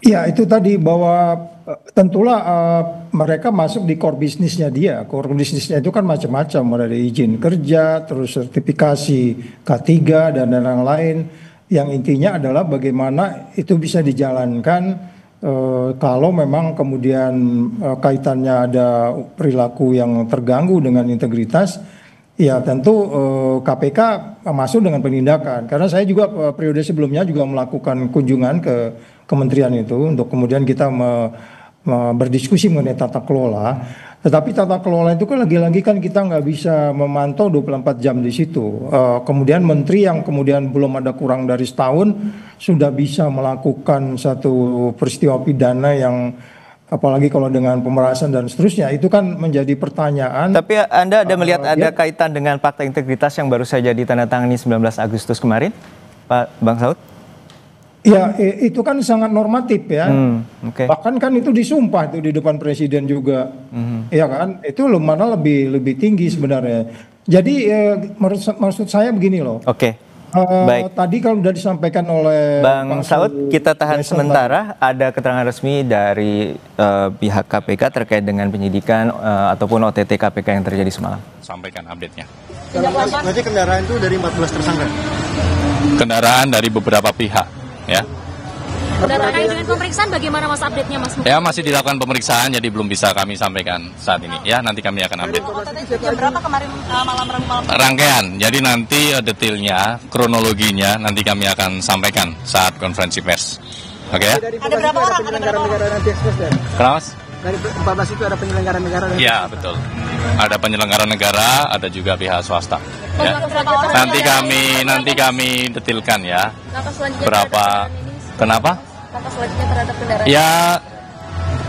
Ya, itu tadi bahwa tentulah mereka masuk di core bisnisnya dia. Core bisnisnya itu kan macam-macam, mulai izin kerja, terus sertifikasi K3 dan lain-lain. Yang intinya adalah bagaimana itu bisa dijalankan kalau memang kemudian kaitannya ada perilaku yang terganggu dengan integritas. Ya tentu KPK masuk dengan penindakan. Karena saya juga periode sebelumnya juga melakukan kunjungan ke kementerian itu untuk kemudian kita berdiskusi mengenai tata kelola. Tetapi tata kelola itu kan lagi-lagi kan kita nggak bisa memantau 24 jam di situ. Kemudian menteri yang kemudian belum ada kurang dari setahun sudah bisa melakukan satu peristiwa pidana yang apalagi kalau dengan pemerasan dan seterusnya, itu kan menjadi pertanyaan. Tapi Anda ada melihat ada kaitan dengan fakta integritas yang baru saja ditandatangani 19 Agustus kemarin, Pak Bang Saud? Ya, itu kan sangat normatif ya. Bahkan kan itu disumpah itu di depan presiden juga. Ya kan, itu mana lebih tinggi sebenarnya. Jadi maksud saya begini loh. Baik. Tadi kalau sudah disampaikan oleh Bang Saud, kita tahan sementara. Ada keterangan resmi dari pihak KPK terkait dengan penyidikan ataupun OTT KPK yang terjadi semalam. Sampaikan update-nya. Berarti kendaraan itu dari 14 tersangka? Kendaraan dari beberapa pihak, ya. Terkait dengan pemeriksaan bagaimana Mas update-nya Mas? Ya, masih dilakukan pemeriksaan, jadi belum bisa kami sampaikan saat ini. Ya, nanti kami akan update. Jam berapa kemarin malam Rabu malam? Rangkaian, jadi nanti detailnya, kronologinya nanti kami akan sampaikan saat konferensi pers. Oke ya? Ada berapa orang? Penyelenggara nanti ekspres ya? Kenapa Mas? Dari 14 itu ada penyelenggara negara? Ya, betul. Ada penyelenggara negara, ada juga pihak swasta. Ya. Nanti kami detailkan ya. Berapa? Kenapa? Ya,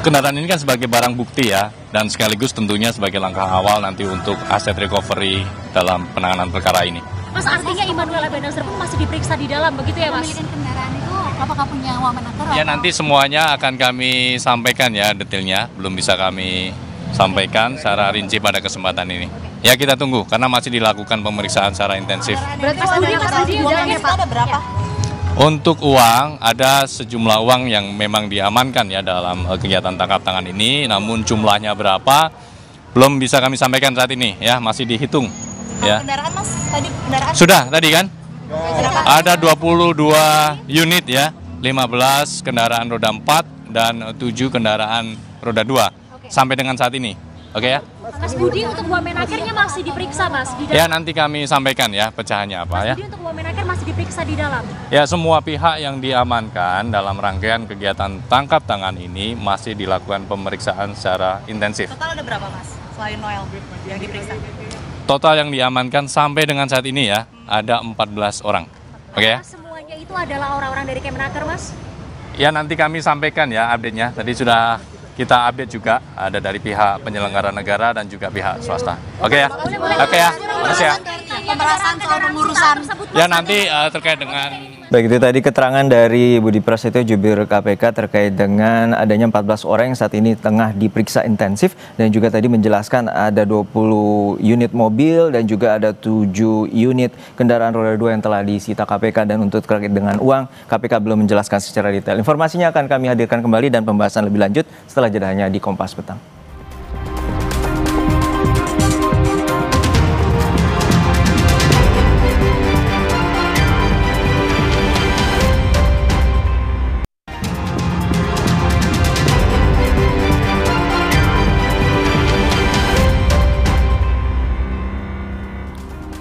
kendaraan ini kan sebagai barang bukti ya, dan sekaligus tentunya sebagai langkah awal nanti untuk aset recovery dalam penanganan perkara ini. Mas, artinya Immanuel Ebenezer pun masih diperiksa di dalam, begitu ya Mas? Pemilikan kendaraan itu apakah punya wamenaker? Ya, nanti semuanya akan kami sampaikan ya detailnya, belum bisa kami sampaikan secara rinci pada kesempatan ini. Ya, kita tunggu karena masih dilakukan pemeriksaan secara intensif. Berarti Mas Budi uangnya ada berapa? Untuk uang, ada sejumlah uang yang memang diamankan ya dalam kegiatan tangkap tangan ini, namun jumlahnya berapa belum bisa kami sampaikan saat ini ya, masih dihitung. Ya. Kendaraan Mas, tadi kendaraan? Sudah, tadi kan? Ada 22 unit ya, 15 kendaraan roda 4 dan 7 kendaraan roda 2 sampai dengan saat ini. Oke ya? Mas Budi, untuk wamenakernya masih diperiksa Mas? Ya, nanti kami sampaikan ya pecahannya apa ya. Mas Budi, untuk wamenaker masih diperiksa di dalam? Ya, semua pihak yang diamankan dalam rangkaian kegiatan tangkap tangan ini masih dilakukan pemeriksaan secara intensif. Total ada berapa Mas, selain Noel yang diperiksa? Total yang diamankan sampai dengan saat ini ya, ada 14 orang. Oke ya? Semuanya itu adalah orang-orang dari Kemenaker Mas? Ya, nanti kami sampaikan ya update-nya. Tadi sudah kita update juga, ada dari pihak penyelenggara negara dan juga pihak swasta. Oke ya? Oke ya? Makasih ya. Pemerasan soal pengurusan. Ya, nanti terkait dengan... Baik, itu tadi keterangan dari Budi Prasetyo, jubir KPK terkait dengan adanya 14 orang yang saat ini tengah diperiksa intensif, dan juga tadi menjelaskan ada 20 unit mobil dan juga ada 7 unit kendaraan roda 2 yang telah disita KPK, dan untuk terkait dengan uang, KPK belum menjelaskan secara detail. Informasinya akan kami hadirkan kembali dan pembahasan lebih lanjut setelah jedanya di Kompas Petang.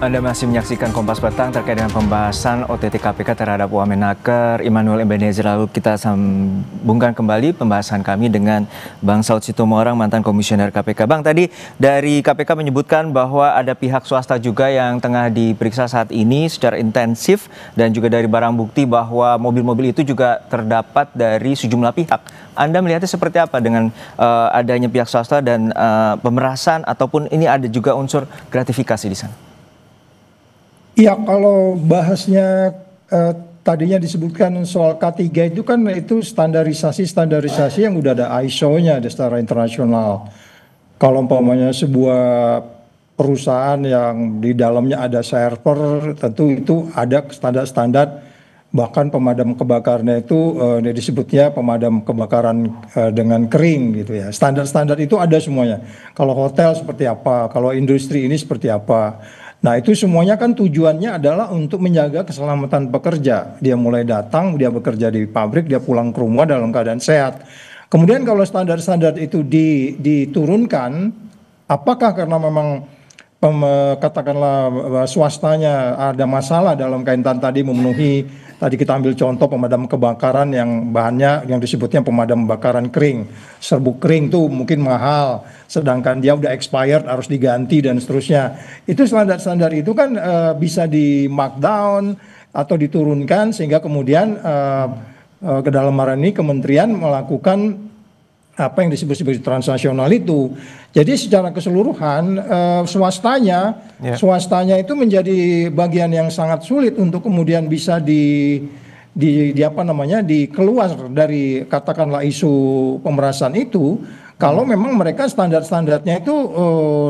Anda masih menyaksikan Kompas Petang terkait dengan pembahasan OTT KPK terhadap wamenaker Immanuel Ebenezer. Lalu kita sambungkan kembali pembahasan kami dengan Bang Saud Sitomorang, mantan komisioner KPK. Bang, tadi dari KPK menyebutkan bahwa ada pihak swasta juga yang tengah diperiksa saat ini secara intensif, dan juga dari barang bukti bahwa mobil-mobil itu juga terdapat dari sejumlah pihak. Anda melihatnya seperti apa dengan adanya pihak swasta dan pemerasan, ataupun ini ada juga unsur gratifikasi di sana? Ya, kalau bahasnya tadinya disebutkan soal K3 itu kan itu standarisasi yang udah ada ISO-nya secara internasional. Kalau umpamanya sebuah perusahaan yang di dalamnya ada server, tentu itu ada standar-standar, bahkan pemadam kebakarannya itu disebutnya pemadam kebakaran dengan kering gitu ya. Standar-standar itu ada semuanya. Kalau hotel seperti apa, kalau industri ini seperti apa. Nah, itu semuanya kan tujuannya adalah untuk menjaga keselamatan pekerja. Dia mulai datang, dia bekerja di pabrik, dia pulang ke rumah dalam keadaan sehat. Kemudian kalau standar-standar itu diturunkan, apakah karena memang katakanlah swastanya ada masalah dalam kaitan tadi memenuhi Tadi kita ambil contoh pemadam kebakaran yang bahannya yang disebutnya pemadam kebakaran kering. Serbuk kering tuh mungkin mahal, sedangkan dia udah expired harus diganti dan seterusnya. Itu standar-standar itu kan bisa di markdown atau diturunkan sehingga kemudian ke dalam hal ini kementerian melakukan apa yang disebut sebagai transnasional itu. Jadi secara keseluruhan swastanya itu menjadi bagian yang sangat sulit untuk kemudian bisa dikeluar dari katakanlah isu pemerasan itu kalau memang mereka standar-standarnya itu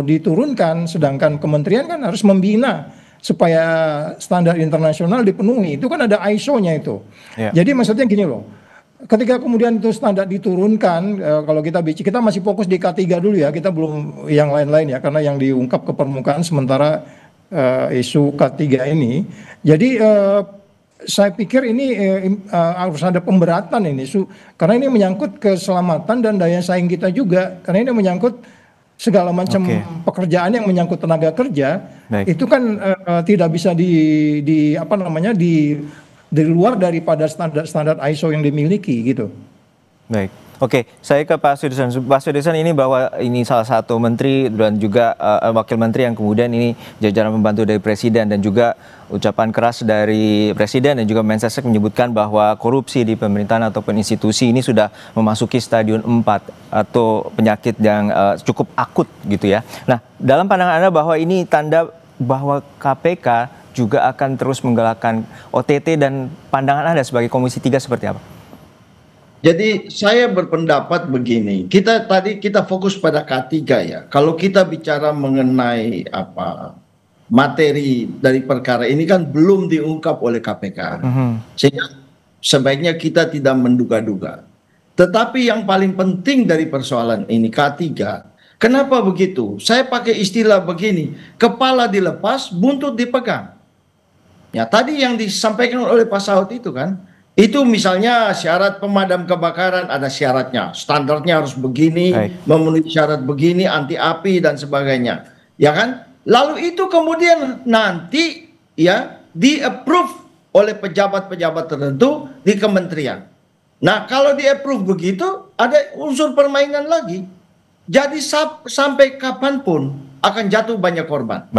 diturunkan, sedangkan kementerian kan harus membina supaya standar internasional dipenuhi. Itu kan ada ISO-nya itu. Jadi maksudnya gini loh. Ketika kemudian itu standar diturunkan, kalau kita masih fokus di K3 dulu ya, kita belum yang lain-lain ya, karena yang diungkap ke permukaan sementara isu K3 ini. Jadi saya pikir ini harus ada pemberatan ini, karena ini menyangkut keselamatan dan daya saing kita juga, karena ini menyangkut segala macam pekerjaan yang menyangkut tenaga kerja. Itu kan tidak bisa dari luar daripada standar ISO yang dimiliki gitu. Baik, oke, saya ke Pak Sudirsan. Pak Sudirsan, ini bahwa ini salah satu menteri dan juga wakil menteri yang kemudian ini jajaran pembantu dari presiden dan juga ucapan keras dari presiden dan juga Mensesnek menyebutkan bahwa korupsi di pemerintahan ataupun institusi ini sudah memasuki stadium 4 atau penyakit yang cukup akut gitu ya. Nah, dalam pandangan Anda bahwa ini tanda bahwa KPK juga akan terus menggalakkan OTT dan pandangan Anda sebagai Komisi 3 seperti apa? Jadi saya berpendapat begini, kita fokus pada K3 ya. Kalau kita bicara mengenai materi dari perkara ini kan belum diungkap oleh KPK. Sehingga sebaiknya kita tidak menduga-duga. Tetapi yang paling penting dari persoalan ini K3, kenapa begitu? Saya pakai istilah begini, kepala dilepas, buntut dipegang. Ya, tadi yang disampaikan oleh Pak Saud itu kan, itu misalnya syarat pemadam kebakaran ada syaratnya, standarnya harus begini, memenuhi syarat begini, anti api dan sebagainya, ya kan? Lalu itu kemudian nanti ya di-approve oleh pejabat-pejabat tertentu di kementerian. Nah, kalau di-approve begitu, ada unsur permainan lagi. Jadi sampai kapanpun akan jatuh banyak korban.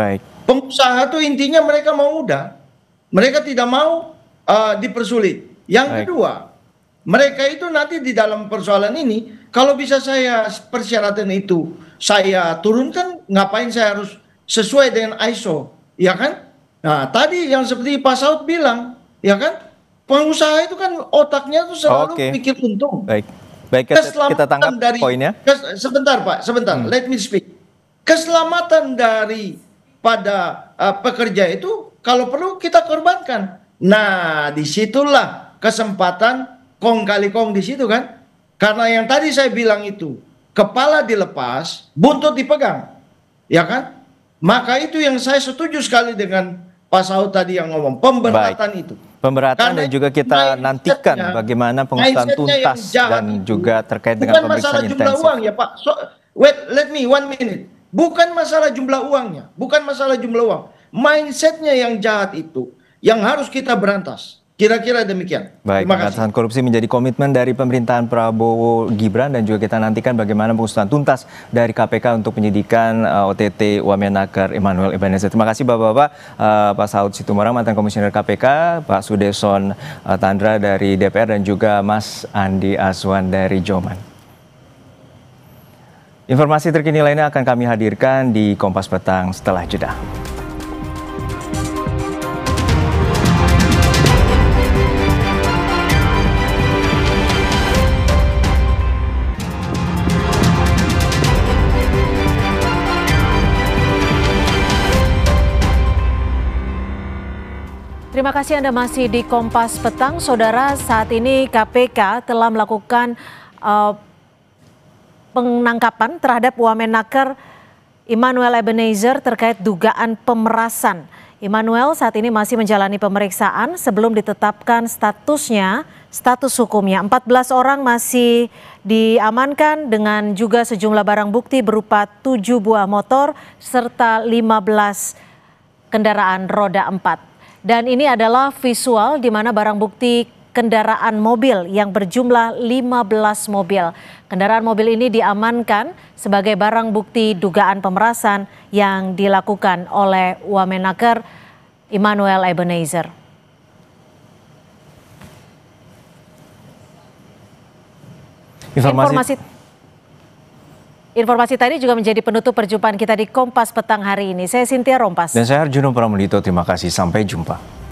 Pengusaha itu intinya mereka mau mudah. Mereka tidak mau dipersulit. Yang kedua, mereka itu nanti di dalam persoalan ini, kalau bisa saya persyaratan itu saya turunkan, ngapain saya harus sesuai dengan ISO, ya kan? Nah, tadi yang seperti Pak Saud bilang, ya kan? Pengusaha itu kan otaknya tuh selalu pikir untung. Baik, kita tangkap poinnya. Sebentar Pak, sebentar. Let me speak. Keselamatan daripada pekerja itu kalau perlu kita korbankan. Nah, disitulah kesempatan kong kali kong di situ kan. Karena yang tadi saya bilang itu, kepala dilepas, buntut dipegang. Ya kan? Maka itu yang saya setuju sekali dengan Pak Saud tadi yang ngomong, pemberatan itu. Pemberatan dan juga kita nantikan bagaimana pengusutan tuntas dan juga terkait dengan pemeriksaan intensif. Bukan masalah jumlah uang ya Pak. Let me 1 minute. Bukan masalah jumlah uangnya, bukan masalah jumlah uang. Mindsetnya yang jahat itu yang harus kita berantas. Kira-kira demikian. Baik, pemberantasan korupsi menjadi komitmen dari pemerintahan Prabowo Gibran dan juga kita nantikan bagaimana pengusutan tuntas dari KPK untuk penyidikan OTT Wamenakar Immanuel Ebenezer. Terima kasih Bapak-Bapak, Pak Saud Situmorang mantan komisioner KPK, Pak Sudesson Tandra dari DPR dan juga Mas Andi Aswan dari Joman. Informasi terkini lainnya akan kami hadirkan di Kompas Petang setelah jeda. Terima kasih Anda masih di Kompas Petang. Saudara, saat ini KPK telah melakukan penangkapan terhadap Wamenakar Immanuel Ebenezer terkait dugaan pemerasan. Immanuel saat ini masih menjalani pemeriksaan sebelum ditetapkan status hukumnya. 14 orang masih diamankan dengan juga sejumlah barang bukti berupa 7 buah motor serta 15 kendaraan roda 4. Dan ini adalah visual di mana barang bukti kendaraan mobil yang berjumlah 15 mobil. Kendaraan mobil ini diamankan sebagai barang bukti dugaan pemerasan yang dilakukan oleh Wamenaker Immanuel Ebenezer. Informasi tadi juga menjadi penutup perjumpaan kita di Kompas Petang hari ini. Saya Cynthia Rompas. Dan saya Arjuno Pramudito, terima kasih. Sampai jumpa.